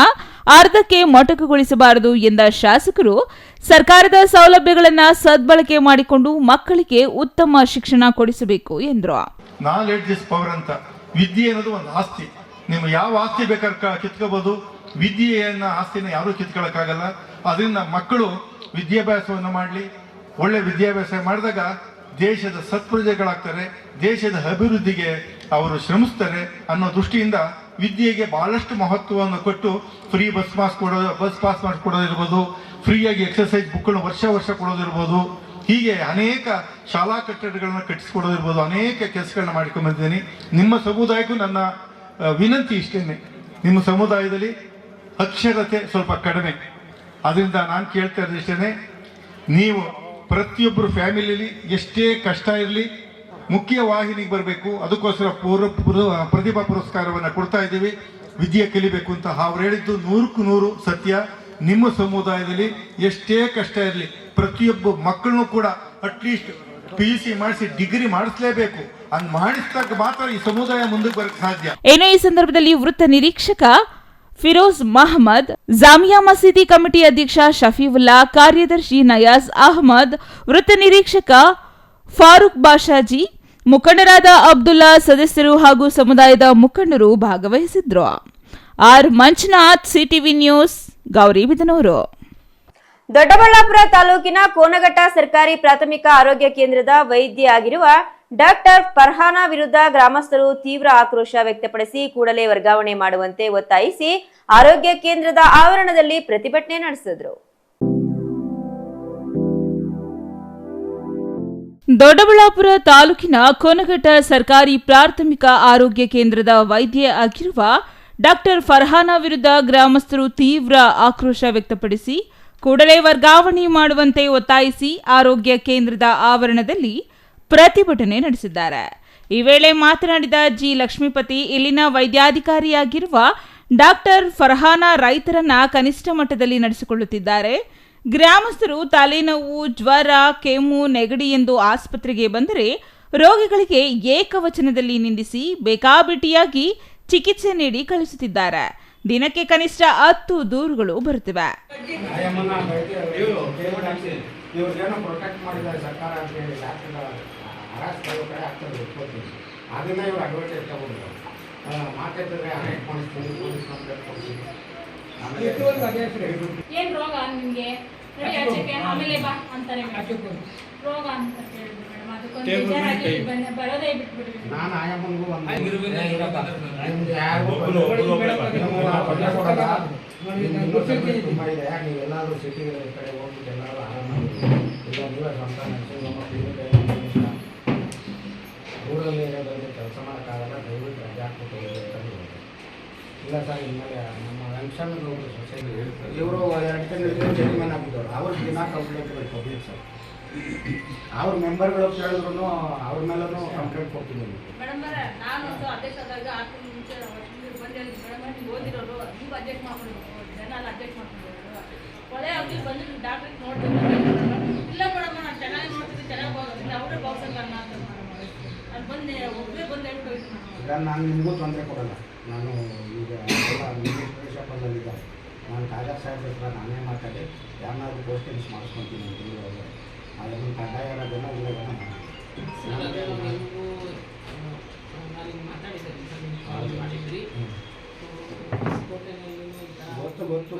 ಅರ್ಧಕ್ಕೆ ಮೊಟಕುಗೊಳಿಸಬಾರದು ಎಂದ ಶಾಸಕರು ಸರ್ಕಾರದ ಸೌಲಭ್ಯಗಳನ್ನು ಸದ್ಬಳಕೆ ಮಾಡಿಕೊಂಡು ಮಕ್ಕಳಿಗೆ ಉತ್ತಮ ಶಿಕ್ಷಣ ಕೊಡಿಸಬೇಕು ಎಂದರು. ನಾಲೆಡ್ಜ್ ಇಸ್ ಪವರ್ ಅಂತ. ವಿದ್ಯೆ ಅನ್ನೋದು ಒಂದು ಆಸ್ತಿ. ನಿಮ್ಮ ಯಾವ ಆಸ್ತಿ ಬೇಕಾದ್ರೆ ಕಿತ್ಕೋಬಹುದು, ವಿದ್ಯೆಯನ್ನ ಆಸ್ತಿನ ಯಾರೂ ಕಿತ್ಕೊಳ್ಳೋಕ್ಕಾಗಲ್ಲ. ಅದರಿಂದ ಮಕ್ಕಳು ವಿದ್ಯಾಭ್ಯಾಸವನ್ನು ಮಾಡಲಿ. ಒಳ್ಳೆ ವಿದ್ಯಾಭ್ಯಾಸ ಮಾಡಿದಾಗ ದೇಶದ ಸತ್ಪ್ರಜೆಗಳಾಗ್ತಾರೆ, ದೇಶದ ಅಭಿವೃದ್ಧಿಗೆ ಅವರು ಶ್ರಮಿಸ್ತಾರೆ ಅನ್ನೋ ದೃಷ್ಟಿಯಿಂದ ವಿದ್ಯೆಗೆ ಬಹಳಷ್ಟು ಮಹತ್ವವನ್ನು ಕೊಟ್ಟು ಫ್ರೀ ಬಸ್ ಪಾಸ್ ಮಾಡಿಕೊಡೋದಿರ್ಬೋದು, ಫ್ರೀಯಾಗಿ ಎಕ್ಸರ್ಸೈಸ್ ಬುಕ್ಗಳನ್ನು ವರ್ಷ ಕೊಡೋದಿರ್ಬೋದು, ಹೀಗೆ ಅನೇಕ ಶಾಲಾ ಕಟ್ಟಡಗಳನ್ನ ಕಟ್ಟಿಸ್ಕೊಡೋದಿರ್ಬೋದು, ಅನೇಕ ಕೆಲಸಗಳನ್ನ ಮಾಡ್ಕೊಂಡು ಬಂದಿದ್ದೀನಿ. ನಿಮ್ಮ ಸಮುದಾಯಕ್ಕೂ ನನ್ನ ವಿನಂತಿ ಇಷ್ಟೇನೆ, ನಿಮ್ಮ ಸಮುದಾಯದಲ್ಲಿ ಅಕ್ಷರತೆ ಸ್ವಲ್ಪ ಕಡಿಮೆ. ಅದರಿಂದ ನಾನು ಕೇಳ್ತಾ ಇರೋದು ಇಷ್ಟೇ, ನೀವು ಪ್ರತಿಯೊಬ್ಬರು ಫ್ಯಾಮಿಲಿಯಲ್ಲಿ ಎಷ್ಟೇ ಕಷ್ಟ ಇರಲಿ ಮುಖ್ಯ ವಾಹಿನಿಗೆ ಬರಬೇಕು. ಅದಕ್ಕೋಸ್ಕರ ಪ್ರತಿಭಾ ಪುರಸ್ಕಾರವನ್ನು ಕೊಡ್ತಾ ಇದ್ದೀವಿ, ವಿದ್ಯೆ ಕಲಿಬೇಕು ಅಂತ. ಅವ್ರು ಹೇಳಿದ್ದು 100% ಸತ್ಯ. ನಿಮ್ಮ ಸಮುದಾಯದಲ್ಲಿ ಎಷ್ಟೇ ಕಷ್ಟ ಇರಲಿ ಪ್ರತಿಯೊಬ್ಬ ಮಕ್ಕಳನ್ನು ಕೂಡ ಅಟ್ಲೀಸ್ಟ್ PUC ಮಾಡಿಸಿ ಡಿಗ್ರಿ ಮಾಡಿಸಲೇಬೇಕು. ಹಂಗೆ ಮಾಡಿಸಿದಾಗ ಮಾತ್ರ ಈ ಸಮುದಾಯ ಮುಂದಕ್ಕೆ ಬರಕ್ಕೆ ಸಾಧ್ಯ. ಏನೋ ಈ ಸಂದರ್ಭದಲ್ಲಿ ವೃತ್ತ ನಿರೀಕ್ಷಕ ಫಿರೋಜ್ ಮಹಮ್ಮದ್, ಜಾಮಿಯಾ ಮಸೀದಿ ಕಮಿಟಿ ಅಧ್ಯಕ್ಷ ಶಫೀವುಲ್ಲಾ, ಕಾರ್ಯದರ್ಶಿ ನಯಾಜ್ ಅಹಮದ್, ವೃತ್ತ ನಿರೀಕ್ಷಕ ಫಾರೂಕ್ ಬಾಷಾಜಿ, ಮುಖಂಡರಾದ ಅಬ್ದುಲ್ಲಾ, ಸದಸ್ಯರು ಹಾಗೂ ಸಮುದಾಯದ ಮುಖಂಡರು ಭಾಗವಹಿಸಿದ್ರು. R Manjunath, CTV news, Gauribidanur. Doddaballapur ತಾಲೂಕಿನ ಕೋನಘಟ್ಟ ಸರ್ಕಾರಿ ಪ್ರಾಥಮಿಕ ಆರೋಗ್ಯ ಕೇಂದ್ರದ ವೈದ್ಯೆ ಆಗಿರುವ ಡಾಕ್ಟರ್ ಫರ್ಹಾನಾ ವಿರುದ್ಧ ಗ್ರಾಮಸ್ಥರು ತೀವ್ರ ಆಕ್ರೋಶ ವ್ಯಕ್ತಪಡಿಸಿ ಕೂಡಲೇ ವರ್ಗಾವಣೆ ಮಾಡುವಂತೆ ಒತ್ತಾಯಿಸಿ ಆರೋಗ್ಯ ಕೇಂದ್ರದ ಆವರಣದಲ್ಲಿ ಪ್ರತಿಭಟನೆ ನಡೆಸಿದರು. ದೊಡ್ಡಬಳ್ಳಾಪುರ ತಾಲೂಕಿನ ಕೋನಘಟ್ಟ ಸರ್ಕಾರಿ ಪ್ರಾಥಮಿಕ ಆರೋಗ್ಯ ಕೇಂದ್ರದ ವೈದ್ಯೆ ಆಗಿರುವ ಡಾಕ್ಟರ್ ಫರ್ಹಾನಾ ವಿರುದ್ಧ ಗ್ರಾಮಸ್ಥರು ತೀವ್ರ ಆಕ್ರೋಶ ವ್ಯಕ್ತಪಡಿಸಿ ಕೂಡಲೇ ವರ್ಗಾವಣೆ ಮಾಡುವಂತೆ ಒತ್ತಾಯಿಸಿ ಆರೋಗ್ಯ ಕೇಂದ್ರದ ಆವರಣದಲ್ಲಿ ಪ್ರತಿಭಟನೆ ನಡೆಸಿದ್ದಾರೆ. ಈ ವೇಳೆ ಮಾತನಾಡಿದ ಜಿ ಲಕ್ಷ್ಮೀಪತಿ, ಇಲ್ಲಿನ ವೈದ್ಯಾಧಿಕಾರಿಯಾಗಿರುವ ಡಾಕ್ಟರ್ ಫರ್ಹಾನಾ ರೈತರನ್ನ ಕನಿಷ್ಠ ಮಟ್ಟದಲ್ಲಿ ನಡೆಸಿಕೊಳ್ಳುತ್ತಿದ್ದಾರೆ. ಗ್ರಾಮಸ್ಥರು ತಲೆನೋವು, ಜ್ವರ, ಕೆಮ್ಮು, ನೆಗಡಿ ಎಂದು ಆಸ್ಪತ್ರೆಗೆ ಬಂದರೆ ರೋಗಿಗಳಿಗೆ ಏಕವಚನದಲ್ಲಿ ನಿಂದಿಸಿ ಬೇಕಾಬಿಟ್ಟಿಯಾಗಿ ಚಿಕಿತ್ಸೆ ನೀಡಿ ಕಳಿಸುತ್ತಿದ್ದಾರೆ. ದಿನಕ್ಕೆ ಕನಿಷ್ಠ 10 ದೂರುಗಳು ಬರುತ್ತಿವೆ. ಏನ್ ರೋಗ ನಿಮ್ಗೆ ಆಮೇಲೆ ಬಾ ಅಂತಾರೆ ರೋಗ ಅಂತ ಹೇಳಿದ್ರು ಮೇಡಮ್. ಅದಕ್ಕೊಂದು ಬೇಜಾರಾಗಿ ಬರೋದೇ ಬಿಟ್ಬಿಡ್ರಿ. ನಾನು ಆಯಮ್ಮನಿಗೂ ತುಂಬ ಇದೆ. ನೀವೆಲ್ಲಾದರೂ ಸಿಟಿ ಕಡೆ ಹೋಗ್ಬಿಟ್ಟು ಎಲ್ಲರೂ ಆರಾಮಾಗಿ ಇಲ್ಲ ನೀವೇ ಸ್ವಂತ ಊರಲ್ಲಿ ಇರೋದ್ರಲ್ಲಿ ಕೆಲಸ ಮಾಡೋಕ್ಕಾಗಲ್ಲ, ದಯವಿಟ್ಟು ರಜೆ ಹಾಕ್ಬಿಟ್ಟು ಹೋಗಿ ಅಂತಂದು ಹೇಳಿದೆ. ಇಲ್ಲ ಸರ್, ಇನ್ಮೇಲೆ ನಮ್ಮ ಫಂಕ್ಷನ್ಗೆ ಹೋಗಿ ಸೊಸೈಟಿ ಇವರು 2 ತಿಂಗಳಿಗೆ ಚೇರ್ಮನ್ ಆಗಿದ್ದವರು, ಅವ್ರ ದಿನ ಕಂಪ್ಲೇಂಟ್ಗಳು ಪಬ್ಲಿಕ್ ಸರ್. ಅವ್ರ ಮೆಂಬರ್ಗಳು ಕೇಳಿದ್ರು ಅವ್ರ ಮೇಲೂ ಕಂಪ್ಲೇಂಟ್ ಕೊಡ್ತಿದ್ದೀನಿ. ಮೇಡಮ್ ನಾನು ಅಧ್ಯಕ್ಷರಾದಾಗ 6 ತಿಂಗಳ ಮುಂಚೆ ಬಂದು ಮೇಡಮ್ ನೀವು ಓದಿರೋರು ನೀವು ಅಡ್ಜಸ್ಟ್ ಮಾಡ್ಕೊಂಡು ಜನ ಎಲ್ಲ ಅಡ್ಜಸ್ಟ್ ಮಾಡ್ಕೊಂಡು ಒಳ್ಳೆ ಅವ್ರಿಗೆ ಬಂದು ಡಾಕ್ಟ್ರಿಗೆ ನೋಡ್ತೀನಿ. ಇಲ್ಲ ಮೇಡಮ್ ನಾನು ಚೆನ್ನಾಗಿ ನೋಡ್ತಿದ್ದೆ, ಚೆನ್ನಾಗಿ ಹೋಗೋದಿಲ್ಲ, ಅವರೇ ಬಾಕ್ಸಲ್ಲ ಅಂತ ಅದು ಬಂದು ಒಬ್ಬರೇ ಬಂದು ಹೇಳ್ಬಿಟ್ಟು ಈಗ ನಾನು ನಿಮಗೂ ತೊಂದರೆ ಕೊಡಲ್ಲ. ನಾನು ಈಗ ಶಾಪಲ್ಲಿದ್ದೆ, ನಾನು ಕಾಗದ ಸಾಹೇಬ್ರ ಹತ್ರ ನಾನೇ ಮಾತಾಡಿ ಯಾರನ್ನಾದ್ರೂ ಪೋಸ್ಟಿಂಗ್ಸ್ ಮಾಡಿಸ್ಕೊತೀನಿ ಅಂತ ಹೇಳಿದ್ರೆ ಅದನ್ನು ಕಡ್ಡಾಯ ಇರೋದನ್ನು ಇಲ್ಲ ಗೊತ್ತು.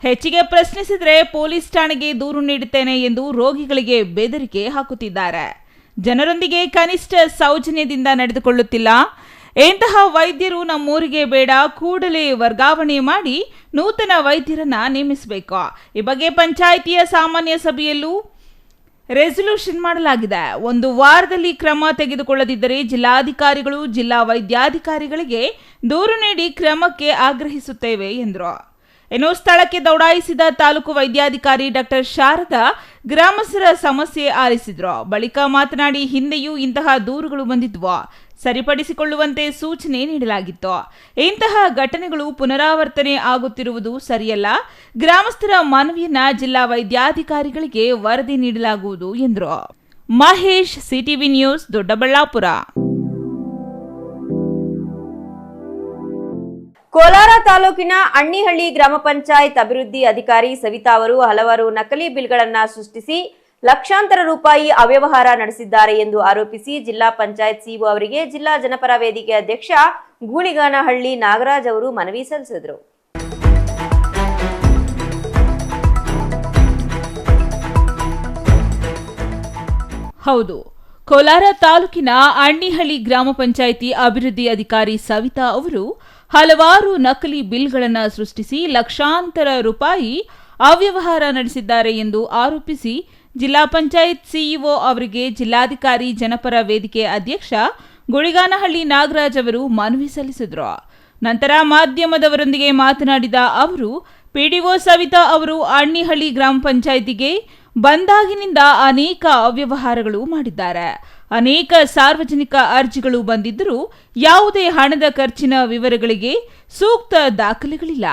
ಹೆಚ್ಚಿಗೆ ಪ್ರಶ್ನಿಸಿದರೆ ಪೊಲೀಸ್ ಠಾಣೆಗೆ ದೂರು ನೀಡುತ್ತೇನೆ ಎಂದು ರೋಗಿಗಳಿಗೆ ಬೆದರಿಕೆ ಹಾಕುತ್ತಿದ್ದಾರೆ. ಜನರೊಂದಿಗೆ ಕನಿಷ್ಠ ಸೌಜನ್ಯದಿಂದ ನಡೆದುಕೊಳ್ಳುತ್ತಿಲ್ಲ. ಇಂತಹ ವೈದ್ಯರು ನಮ್ಮೂರಿಗೆ ಬೇಡ, ಕೂಡಲೇ ವರ್ಗಾವಣೆ ಮಾಡಿ ನೂತನ ವೈದ್ಯರನ್ನ ನೇಮಿಸಬೇಕು. ಈ ಬಗ್ಗೆ ಪಂಚಾಯಿತಿಯ ಸಾಮಾನ್ಯ ಸಭೆಯಲ್ಲೂ ರೆಸಲ್ಯೂಷನ್ ಮಾಡಲಾಗಿದೆ. 1 ವಾರದಲ್ಲಿ ಕ್ರಮ ತೆಗೆದುಕೊಳ್ಳದಿದ್ದರೆ ಜಿಲ್ಲಾಧಿಕಾರಿಗಳು ಜಿಲ್ಲಾ ವೈದ್ಯಾಧಿಕಾರಿಗಳಿಗೆ ದೂರು ನೀಡಿ ಕ್ರಮಕ್ಕೆ ಆಗ್ರಹಿಸುತ್ತೇವೆ ಎಂದರು. ಇನ್ನು ಸ್ಥಳಕ್ಕೆ ದೌಡಾಯಿಸಿದ ತಾಲೂಕು ವೈದ್ಯಾಧಿಕಾರಿ ಡಾಕ್ಟರ್ ಶಾರದಾ ಗ್ರಾಮಸ್ಥರ ಸಮಸ್ಯೆ ಆಲಿಸಿದ್ರು. ಬಳಿಕ ಮಾತನಾಡಿ, ಹಿಂದೆಯೂ ಇಂತಹ ದೂರುಗಳು ಬಂದಿದ್ವು, ಸರಿಪಡಿಸಿಕೊಳ್ಳುವಂತೆ ಸೂಚನೆ ನೀಡಲಾಗಿತ್ತು. ಇಂತಹ ಘಟನೆಗಳು ಪುನರಾವರ್ತನೆ ಆಗುತ್ತಿರುವುದು ಸರಿಯಲ್ಲ. ಗ್ರಾಮಸ್ಥರ ಮನವಿಯನ್ನ ಜಿಲ್ಲಾ ವೈದ್ಯಾಧಿಕಾರಿಗಳಿಗೆ ವರದಿ ನೀಡಲಾಗುವುದು ಎಂದರು. Mahesh, CTV news, Doddaballapur. ಕೋಲಾರ ತಾಲೂಕಿನ ಅಣ್ಣಿಹಳ್ಳಿ ಗ್ರಾಮ ಪಂಚಾಯತ್ ಅಭಿವೃದ್ಧಿ ಅಧಿಕಾರಿ ಸವಿತಾ ಅವರು ಹಲವಾರು ನಕಲಿ ಬಿಲ್ಗಳನ್ನು ಸೃಷ್ಟಿಸಿ ಲಕ್ಷಾಂತರ ರೂಪಾಯಿ ಅವ್ಯವಹಾರ ನಡೆಸಿದ್ದಾರೆ ಎಂದು ಆರೋಪಿಸಿ ಜಿಲ್ಲಾ ಪಂಚಾಯತ್ ಸಿಇಒ ಅವರಿಗೆ ಜಿಲ್ಲಾ ಜನಪರ ವೇದಿಕೆ ಅಧ್ಯಕ್ಷ ಗೂಳಿಗಾನಹಳ್ಳಿ ನಾಗರಾಜ್ ಅವರು ಮನವಿ ಸಲ್ಲಿಸಿದರು. ಹೌದು, ಕೋಲಾರ ತಾಲೂಕಿನ ಅಣ್ಣಿಹಳ್ಳಿ ಗ್ರಾಮ ಪಂಚಾಯಿತಿ ಅಭಿವೃದ್ಧಿ ಅಧಿಕಾರಿ ಸವಿತಾ ಅವರು ಹಲವಾರು ನಕಲಿ ಬಿಲ್ಗಳನ್ನು ಸೃಷ್ಟಿಸಿ ಲಕ್ಷಾಂತರ ರೂಪಾಯಿ ಅವ್ಯವಹಾರ ನಡೆಸಿದ್ದಾರೆ ಎಂದು ಆರೋಪಿಸಿ ಜಿಲ್ಲಾ ಪಂಚಾಯತ್ ಸಿಇಒ ಅವರಿಗೆ ಜಿಲ್ಲಾಧಿಕಾರಿ ಜನಪರ ವೇದಿಕೆ ಅಧ್ಯಕ್ಷ ಗುಳಿಗಾನಹಳ್ಳಿ ನಾಗರಾಜ್ ಅವರು ಮನವಿ ಸಲ್ಲಿಸಿದರು. ನಂತರ ಮಾಧ್ಯಮದವರೊಂದಿಗೆ ಮಾತನಾಡಿದ ಅವರು, ಪಿಡಿಒ ಸವಿತಾ ಅವರು ಅಣ್ಣಿಹಳ್ಳಿ ಗ್ರಾಮ ಪಂಚಾಯಿತಿಗೆ ಬಂದಾಗಿನಿಂದ ಅನೇಕ ಅವ್ಯವಹಾರಗಳು ಮಾಡಿದ್ದಾರೆ. ಅನೇಕ ಸಾರ್ವಜನಿಕ ಅರ್ಜಿಗಳು ಬಂದಿದ್ದರೂ ಯಾವುದೇ ಹಣದ ಖರ್ಚಿನ ವಿವರಗಳಿಗೆ ಸೂಕ್ತ ದಾಖಲೆಗಳಿಲ್ಲ.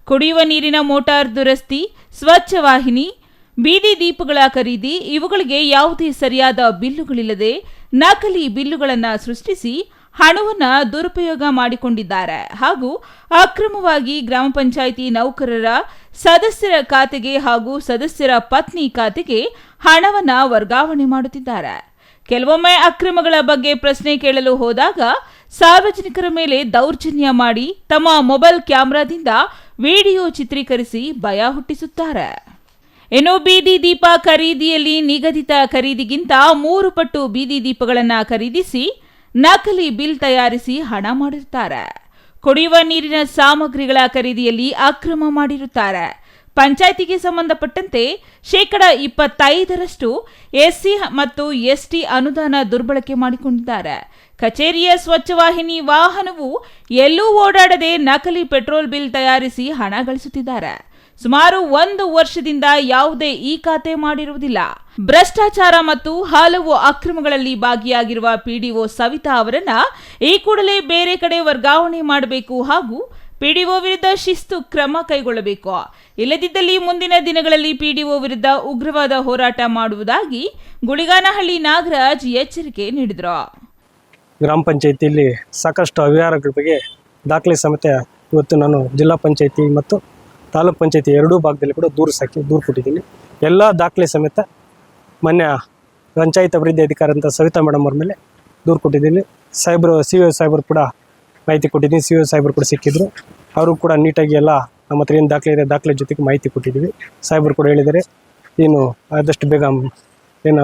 ಕುಡಿಯುವ ನೀರಿನ ಮೋಟಾರ್ ದುರಸ್ತಿ, ಸ್ವಚ್ಛ ವಾಹಿನಿ, ಬೀದಿ ದೀಪಗಳ ಖರೀದಿ ಇವುಗಳಿಗೆ ಯಾವುದೇ ಸರಿಯಾದ ಬಿಲ್ಲುಗಳಿಲ್ಲದೆ ನಕಲಿ ಬಿಲ್ಲುಗಳನ್ನು ಸೃಷ್ಟಿಸಿ ಹಣವನ್ನು ದುರುಪಯೋಗ ಮಾಡಿಕೊಂಡಿದ್ದಾರೆ ಹಾಗೂ ಅಕ್ರಮವಾಗಿ ಗ್ರಾಮ ಪಂಚಾಯಿತಿ ನೌಕರರ ಸದಸ್ಯರ ಖಾತೆಗೆ ಹಾಗೂ ಸದಸ್ಯರ ಪತ್ನಿ ಖಾತೆಗೆ ಹಣವನ್ನು ವರ್ಗಾವಣೆ ಮಾಡುತ್ತಿದ್ದಾರೆ. ಕೆಲವೊಮ್ಮೆ ಅಕ್ರಮಗಳ ಬಗ್ಗೆ ಪ್ರಶ್ನೆ ಕೇಳಲು ಹೋದಾಗ ಸಾರ್ವಜನಿಕರ ಮೇಲೆ ದೌರ್ಜನ್ಯ ಮಾಡಿ ತಮ್ಮ ಮೊಬೈಲ್ ಕ್ಯಾಮೆರಾದಿಂದ ವಿಡಿಯೋ ಚಿತ್ರೀಕರಿಸಿ ಭಯ ಹುಟ್ಟಿಸುತ್ತಾರೆ. ಇನ್ನು ಬೀದಿ ದೀಪ ಖರೀದಿಯಲ್ಲಿ ನಿಗದಿತ ಖರೀದಿಗಿಂತ 3 ಪಟ್ಟು ಬೀದಿ ದೀಪಗಳನ್ನು ಖರೀದಿಸಿ ನಕಲಿ ಬಿಲ್ ತಯಾರಿಸಿ ಹಣ ಮಾಡಿರುತ್ತಾರೆ. ಕುಡಿಯುವ ನೀರಿನ ಸಾಮಗ್ರಿಗಳ ಖರೀದಿಯಲ್ಲಿ ಅಕ್ರಮ ಮಾಡಿರುತ್ತಾರೆ. ಪಂಚಾಯಿತಿಗೆ ಸಂಬಂಧಪಟ್ಟಂತೆ 25% ಎಸ್ಸಿ ಮತ್ತು ಎಸ್ಟಿ ಅನುದಾನ ದುರ್ಬಳಕೆ ಮಾಡಿಕೊಂಡಿದ್ದಾರೆ. ಕಚೇರಿಯ ಸ್ವಚ್ಛವಾಹಿನಿ ವಾಹನವು ಎಲ್ಲೂ ಓಡಾಡದೆ ನಕಲಿ ಪೆಟ್ರೋಲ್ ಬಿಲ್ ತಯಾರಿಸಿ ಹಣ ಗಳಿಸುತ್ತಿದ್ದಾರೆ. ಸುಮಾರು 1 ವರ್ಷದಿಂದ ಯಾವುದೇ ಈ ಖಾತೆ ಮಾಡಿರುವುದಿಲ್ಲ. ಭ್ರಷ್ಟಾಚಾರ ಮತ್ತು ಹಲವು ಅಕ್ರಮಗಳಲ್ಲಿ ಭಾಗಿಯಾಗಿರುವ ಪಿಡಿಒ ಸವಿತಾ ಅವರನ್ನ ಈ ಕೂಡಲೇ ಬೇರೆ ಕಡೆ ವರ್ಗಾವಣೆ ಮಾಡಬೇಕು ಹಾಗೂ ಪಿಡಿಒ ವಿರುದ್ಧ ಶಿಸ್ತು ಕ್ರಮ ಕೈಗೊಳ್ಳಬೇಕು. ಇಲ್ಲದಿದ್ದಲ್ಲಿ ಮುಂದಿನ ದಿನಗಳಲ್ಲಿ ಪಿಡಿಒ ವಿರುದ್ಧ ಉಗ್ರವಾದ ಹೋರಾಟ ಮಾಡುವುದಾಗಿ ಗುಳಿಗಾನಹಳ್ಳಿ ನಾಗರಾಜ್ ಎಚ್ಚರಿಕೆ ನೀಡಿದರು. ಗ್ರಾಮ ಪಂಚಾಯಿತಿಯಲ್ಲಿ ಸಾಕಷ್ಟು ಅವ್ಯವಹಾರಗಳ ಬಗ್ಗೆ ದಾಖಲೆ ಸಮೇತ ಇವತ್ತು ನಾನು ಜಿಲ್ಲಾ ಪಂಚಾಯಿತಿ ಮತ್ತು ತಾಲೂಕ್ ಪಂಚಾಯಿತಿ ಎರಡೂ ಭಾಗದಲ್ಲಿ ಕೂಡ ದೂರು ಕೊಟ್ಟಿದ್ದೀನಿ. ಎಲ್ಲ ದಾಖಲೆ ಸಮೇತ ಮೊನ್ನೆ ಪಂಚಾಯತ್ ಅಭಿವೃದ್ಧಿ ಅಧಿಕಾರಿ ಅಂತ ಸವಿತಾ ಮೇಡಮ್ ಅವ್ರ ಮೇಲೆ ದೂರು ಕೊಟ್ಟಿದ್ದೀನಿ. ಸಿಇಒ ಸಾಹೇಬರು ಕೂಡ ಮಾಹಿತಿ ಕೊಟ್ಟಿದ್ದೀನಿ. ಸಿಇಒ ಸಾಹೇಬರು ಕೂಡ ಸಿಕ್ಕಿದ್ರು. ಅವರು ಕೂಡ ನೀಟಾಗಿ ಎಲ್ಲ ನಮ್ಮ ಹತ್ರ ಏನು ದಾಖಲೆ ಇದೆ ದಾಖಲೆ ಜೊತೆಗೆ ಮಾಹಿತಿ ಕೊಟ್ಟಿದ್ದೀವಿ. ಸಾಹೇಬರು ಕೂಡ ಹೇಳಿದ್ದಾರೆ ಏನು ಆದಷ್ಟು ಬೇಗ ಏನು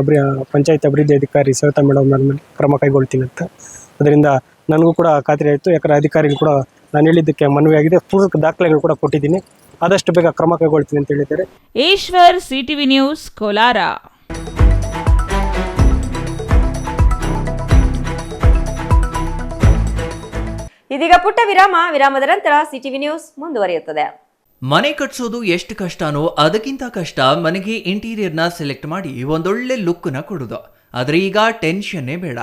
ಪಂಚಾಯತ್ ಅಭಿವೃದ್ಧಿ ಅಧಿಕಾರಿ ಸವಿತಾ ಮೇಡಮ್ ಮೇಲೆ ಕ್ರಮ ಕೈಗೊಳ್ತೀನಿ ಅಂತ. ಅದರಿಂದ ನನಗೂ ಕೂಡ ಖಾತ್ರಿ ಆಯಿತು. ಯಾಕಂದರೆ ಅಧಿಕಾರಿಗಳು ಕೂಡ ನಾನು ಹೇಳಿದ್ದಕ್ಕೆ ಮನವಿಯಾಗಿದೆ. ಪೂರಕ ದಾಖಲೆಗಳು ಕೂಡ ಕೊಟ್ಟಿದ್ದೀನಿ. ಆದಷ್ಟು ಬೇಗ ಕ್ರಮ ಕೈಗೊಳ್ತೀನಿ ಅಂತ ಹೇಳಿದ್ದಾರೆ. Eshwar, CTV news, Kolar. ಇದೀಗ ಪುಟ್ಟ ವಿರಾಮದ ನಂತರ ಸಿಟಿವಿ ನ್ಯೂಸ್ ಮುಂದುವರಿಯುತ್ತದೆ. ಮನೆ ಕಟ್ಸೋದು ಎಷ್ಟು ಕಷ್ಟನೋ ಅದಕ್ಕಿಂತ ಕಷ್ಟ ಮನೆಗೆ ಇಂಟೀರಿಯರ್ನ ಸೆಲೆಕ್ಟ್ ಮಾಡಿ ಒಂದೊಳ್ಳೆ ಲುಕ್ನ ಕೊಡೋದು. ಆದರೆ ಈಗ ಟೆನ್ಷನ್ನೇ ಬೇಡ.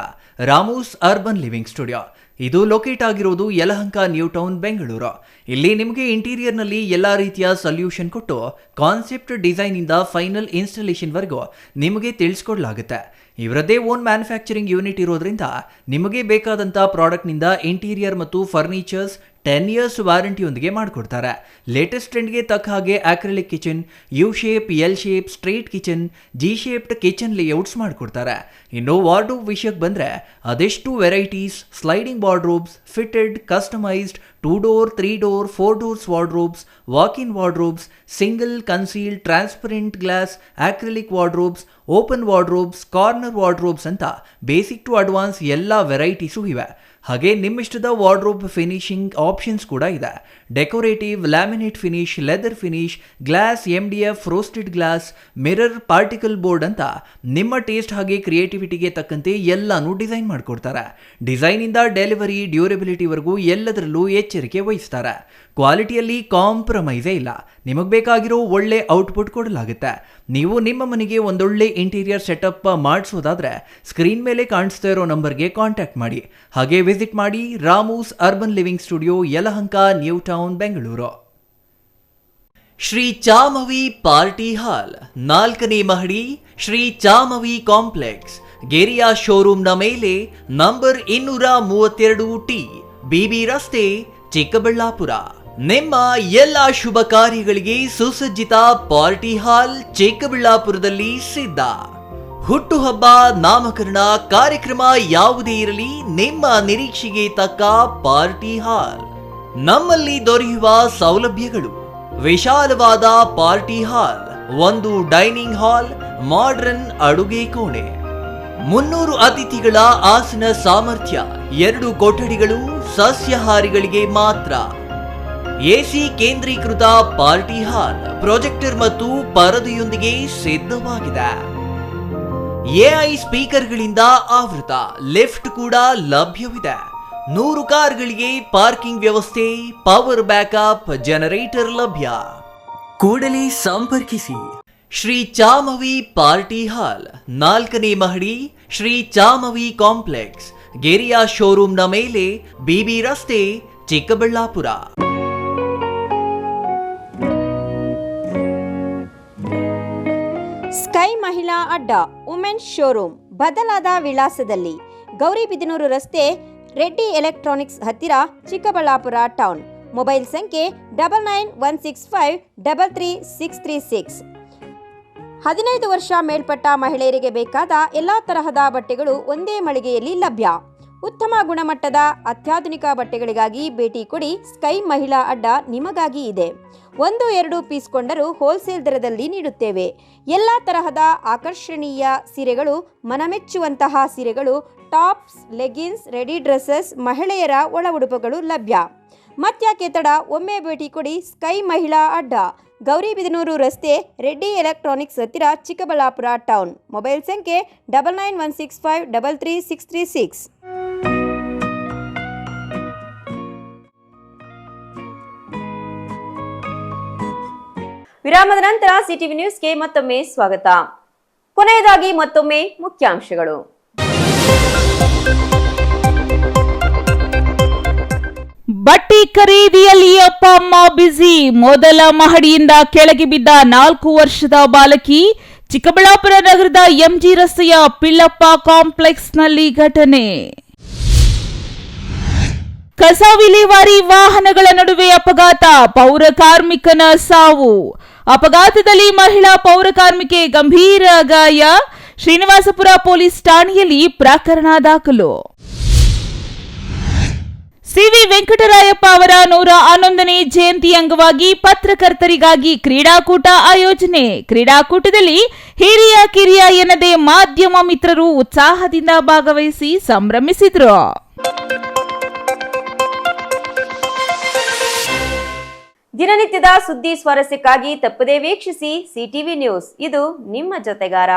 ರಾಮೂಸ್ ಅರ್ಬನ್ ಲಿವಿಂಗ್ ಸ್ಟುಡಿಯೋ ಇದು ಲೊಕೇಟ್ ಆಗಿರೋದು ಯಲಹಂಕ ನ್ಯೂ ಟೌನ್, ಬೆಂಗಳೂರು. ಇಲ್ಲಿ ನಿಮಗೆ ಇಂಟೀರಿಯರ್ನಲ್ಲಿ ಎಲ್ಲ ರೀತಿಯ ಸೊಲ್ಯೂಷನ್ ಕೊಟ್ಟು ಕಾನ್ಸೆಪ್ಟ್ ಡಿಸೈನಿಂದ ಫೈನಲ್ ಇನ್ಸ್ಟಾಲೇಷನ್ವರೆಗೂ ನಿಮಗೆ ತಿಳಿಸ್ಕೊಡ್ಲಾಗುತ್ತೆ. ಇವರದ್ದೇ ಓನ್ ಮ್ಯಾನುಫ್ಯಾಕ್ಚರಿಂಗ್ ಯೂನಿಟ್ ಇರೋದ್ರಿಂದ ನಿಮಗೆ ಬೇಕಾದಂಥ ಪ್ರಾಡಕ್ಟ್ನಿಂದ ಇಂಟೀರಿಯರ್ ಮತ್ತು ಫರ್ನಿಚರ್ಸ್ 10 years ವಾರಂಟಿಯೊಂದಿಗೆ ಮಾಡಿಕೊಡ್ತಾರೆ. ಲೇಟೆಸ್ಟ್ ಟ್ರೆಂಡ್ಗೆ ತಕ್ಕ ಹಾಗೆ acrylic kitchen, U shape, L shape, straight kitchen, G shaped kitchen layouts ಮಾಡಿಕೊಡ್ತಾರೆ. ಇನ್ನು ವಾರ್ಡ್ರೋಬ್ ವಿಷಯಕ್ಕೆ ಬಂದರೆ ಅದೆಷ್ಟು varieties, sliding wardrobes, fitted, customised 2 door, 3 door, 4 doors wardrobes, walk-in wardrobes, single, concealed, transparent glass, acrylic wardrobes, open wardrobes, corner wardrobes ಅಂತ basic to advance ಎಲ್ಲ varieties ಇವೆ. ಹಾಗೆ ನಿಮ್ಮಿಷ್ಟದ wardrobe finishing options ಕೂಡ ಇದೆ. Decorative, laminate finish, leather finish, glass, MDF, roasted glass, mirror, particle board ಅಂತ ನಿಮ್ಮ taste ಹಾಗೆ ಕ್ರಿಯೇಟಿವಿಟಿಗೆ ತಕ್ಕಂತೆ ಎಲ್ಲಾನು ಡಿಸೈನ್ ಮಾಡಿಕೊಡ್ತಾರೆ. ಡಿಸೈನಿಂದ ಡೆಲಿವರಿ, ಡ್ಯೂರಬಿಲಿಟಿವರೆಗೂ ಎಲ್ಲದರಲ್ಲೂ ಎಚ್ಚರಿಕೆ ವಹಿಸ್ತಾರೆ. ಕ್ವಾಲಿಟಿಯಲ್ಲಿ ಕಾಂಪ್ರಮೈಸೇ ಇಲ್ಲ. ನಿಮಗೆ ಬೇಕಾಗಿರೋ ಒಳ್ಳೆ ಔಟ್ಪುಟ್ ಕೊಡಲಾಗುತ್ತೆ. ನೀವು ನಿಮ್ಮ ಮನೆಗೆ ಒಂದೊಳ್ಳೆ ಇಂಟೀರಿಯರ್ ಸೆಟಪ್ ಮಾಡಿಸೋದಾದ್ರೆ ಸ್ಕ್ರೀನ್ ಮೇಲೆ ಕಾಣಿಸ್ತಾ ಇರೋ ನಂಬರ್ಗೆ ಕಾಂಟ್ಯಾಕ್ಟ್ ಮಾಡಿ. ಹಾಗೆ ವಿಸಿಟ್ ಮಾಡಿ Ramu's urban living studio, Yelahanka, new town, Bengaluru. Shri Chamavi party hall, 4ನೇ ಮಹಡಿ, ಶ್ರೀ ಚಾಮವಿ ಕಾಂಪ್ಲೆಕ್ಸ್, ಗೆರಿಯಾ ಶೋರೂಮ್ನ ಮೇಲೆ, ನಂಬರ್ 232T, BB ರಸ್ತೆ, ಚಿಕ್ಕಬಳ್ಳಾಪುರ. ನಿಮ್ಮ ಎಲ್ಲ ಶುಭ ಕಾರ್ಯಗಳಿಗೆ ಸುಸಜ್ಜಿತ ಪಾರ್ಟಿ ಹಾಲ್ ಚಿಕ್ಕಬಳ್ಳಾಪುರದಲ್ಲಿ ಸಿದ್ಧ. ಹುಟ್ಟುಹಬ್ಬ, ನಾಮಕರಣ, ಕಾರ್ಯಕ್ರಮ ಯಾವುದೇ ಇರಲಿ, ನಿಮ್ಮ ನಿರೀಕ್ಷೆಗೆ ತಕ್ಕ ಪಾರ್ಟಿ ಹಾಲ್. ನಮ್ಮಲ್ಲಿ ದೊರೆಯುವ ಸೌಲಭ್ಯಗಳು: ವಿಶಾಲವಾದ party hall, 1 dining hall, modern ಅಡುಗೆ ಕೋಣೆ, 300 ಅತಿಥಿಗಳ ಆಸನ ಸಾಮರ್ಥ್ಯ, 2 ಕೊಠಡಿಗಳು ಸಸ್ಯಾಹಾರಿಗಳಿಗೆ ಮಾತ್ರ, AC ಕೇಂದ್ರೀಕೃತ ಪಾರ್ಟಿ ಹಾಲ್, ಪ್ರೊಜೆಕ್ಟರ್ ಮತ್ತು ಪರದೆಯೊಂದಿಗೆ ಸಿದ್ಧವಾಗಿದೆ. AI ಸ್ಪೀಕರ್ಗಳಿಂದ ಆವೃತ, ಲಿಫ್ಟ್ ಕೂಡ ಲಭ್ಯವಿದೆ. 100 ಕಾರ್ಗಳಿಗೆ ಪಾರ್ಕಿಂಗ್ ವ್ಯವಸ್ಥೆ, ಪವರ್ ಬ್ಯಾಕಪ್, ಜನರೇಟರ್ ಲಭ್ಯ. ಕೂಡಲೇ ಸಂಪರ್ಕಿಸಿ. ಶ್ರೀ ಚಾಮವಿ ಪಾರ್ಟಿ ಹಾಲ್, 4ನೇ ಮಹಡಿ, ಶ್ರೀ ಚಾಮವಿ ಕಾಂಪ್ಲೆಕ್ಸ್, ಗೆರಿಯಾ ಶೋರೂಮ್ನ ಮೇಲೆ, BB ರಸ್ತೆ, ಚಿಕ್ಕಬಳ್ಳಾಪುರ. ಸ್ಕೈ ಮಹಿಳಾ ಅಡ್ಡ, ವುಮೆನ್ಸ್ ಶೋರೂಮ್ ಬದಲಾದ ವಿಳಾಸದಲ್ಲಿ, ಗೌರಿಬಿದನೂರು ರಸ್ತೆ, ರೆಡ್ಡಿ ಎಲೆಕ್ಟ್ರಾನಿಕ್ಸ್ ಹತ್ತಿರ, ಚಿಕ್ಕಬಳ್ಳಾಪುರ ಟೌನ್. ಮೊಬೈಲ್ ಸಂಖ್ಯೆ 9916533636. 15 ವರ್ಷ ಮೇಲ್ಪಟ್ಟ ಮಹಿಳೆಯರಿಗೆ ಬೇಕಾದ ಎಲ್ಲ ತರಹದ ಬಟ್ಟೆಗಳು ಒಂದೇ ಮಳಿಗೆಯಲ್ಲಿ ಲಭ್ಯ. ಉತ್ತಮ ಗುಣಮಟ್ಟದ ಅತ್ಯಾಧುನಿಕ ಬಟ್ಟೆಗಳಿಗಾಗಿ ಭೇಟಿ ಕೊಡಿ. ಸ್ಕೈ ಮಹಿಳಾ ಅಡ್ಡ ನಿಮಗಾಗಿ ಇದೆ. 1-2 ಪೀಸ್ ಕೊಂಡರೂ ಹೋಲ್ಸೇಲ್ ದರದಲ್ಲಿ ನೀಡುತ್ತೇವೆ. ಎಲ್ಲ ತರಹದ ಆಕರ್ಷಣೀಯ ಸೀರೆಗಳು, ಮನಮೆಚ್ಚುವಂತಹ ಸೀರೆಗಳು, ಟಾಪ್ಸ್, ಲೆಗಿನ್ಸ್, ರೆಡಿ ಡ್ರೆಸ್ಸಸ್, ಮಹಿಳೆಯರ ಒಳ ಉಡುಪುಗಳು ಲಭ್ಯ. ಮತ್ಯಾಕೆ ತಡ, ಒಮ್ಮೆ ಭೇಟಿ ಕೊಡಿ. ಸ್ಕೈ ಮಹಿಳಾ ಅಡ್ಡ, ಗೌರಿಬಿದನೂರು ರಸ್ತೆ, ರೆಡ್ಡಿ ಎಲೆಕ್ಟ್ರಾನಿಕ್ಸ್ ಹತ್ತಿರ, ಚಿಕ್ಕಬಳ್ಳಾಪುರ ಟೌನ್. ಮೊಬೈಲ್ ಸಂಖ್ಯೆ 9916533636. ವಿರಾಮದ ನಂತರ ಸಿಟಿವಿ ನ್ಯೂಸ್ಗೆ ಮತ್ತೊಮ್ಮೆ ಸ್ವಾಗತ. ಕೊನೆಯದಾಗಿ ಮತ್ತೊಮ್ಮೆ ಮುಖ್ಯಾಂಶಗಳು. ಬಟ್ಟೆ ಖರೀದಿಯಲ್ಲಿ ಅಪ್ಪ ಅಮ್ಮ ಬ್ಯುಸಿ. ಮೊದಲ ಮಹಡಿಯಿಂದ ಕೆಳಗೆ ಬಿದ್ದ 4 ವರ್ಷದ ಬಾಲಕಿ. ಚಿಕ್ಕಬಳ್ಳಾಪುರ ನಗರದ MG ರಸ್ತೆಯ ಪಿಳ್ಳಪ್ಪ ಕಾಂಪ್ಲೆಕ್ಸ್ನಲ್ಲಿ ಘಟನೆ. ಕಸ ವಿಲೇವಾರಿ ವಾಹನಗಳ ನಡುವೆ ಅಪಘಾತ, ಪೌರ ಕಾರ್ಮಿಕನ ಸಾವು. ಅಪಘಾತದಲ್ಲಿ ಮಹಿಳಾ ಪೌರ ಕಾರ್ಮಿಕೆ ಗಂಭೀರ ಗಾಯ. ಶ್ರೀನಿವಾಸಪುರ ಪೊಲೀಸ್ ಠಾಣೆಯಲ್ಲಿ ಪ್ರಕರಣ ದಾಖಲು. ಸಿವಿ ವೆಂಕಟರಾಯಪ್ಪ ಅವರ 111ನೇ ಜಯಂತಿ ಅಂಗವಾಗಿ ಪತ್ರಕರ್ತರಿಗಾಗಿ ಕ್ರೀಡಾಕೂಟ ಆಯೋಜನೆ. ಕ್ರೀಡಾಕೂಟದಲ್ಲಿ ಹಿರಿಯ ಕಿರಿಯ ಎನ್ನದೇ ಮಾಧ್ಯಮ ಮಿತ್ರರು ಉತ್ಸಾಹದಿಂದ ಭಾಗವಹಿಸಿ ಸಂಭ್ರಮಿಸಿದರು. ದಿನನಿತ್ಯದ ಸುದ್ದಿ ಸ್ವಾರಸ್ಯಕ್ಕಾಗಿ ತಪ್ಪದೇ ವೀಕ್ಷಿಸಿ ಸಿಟಿವಿ ನ್ಯೂಸ್. ಇದು ನಿಮ್ಮ ಜೊತೆಗಾರ.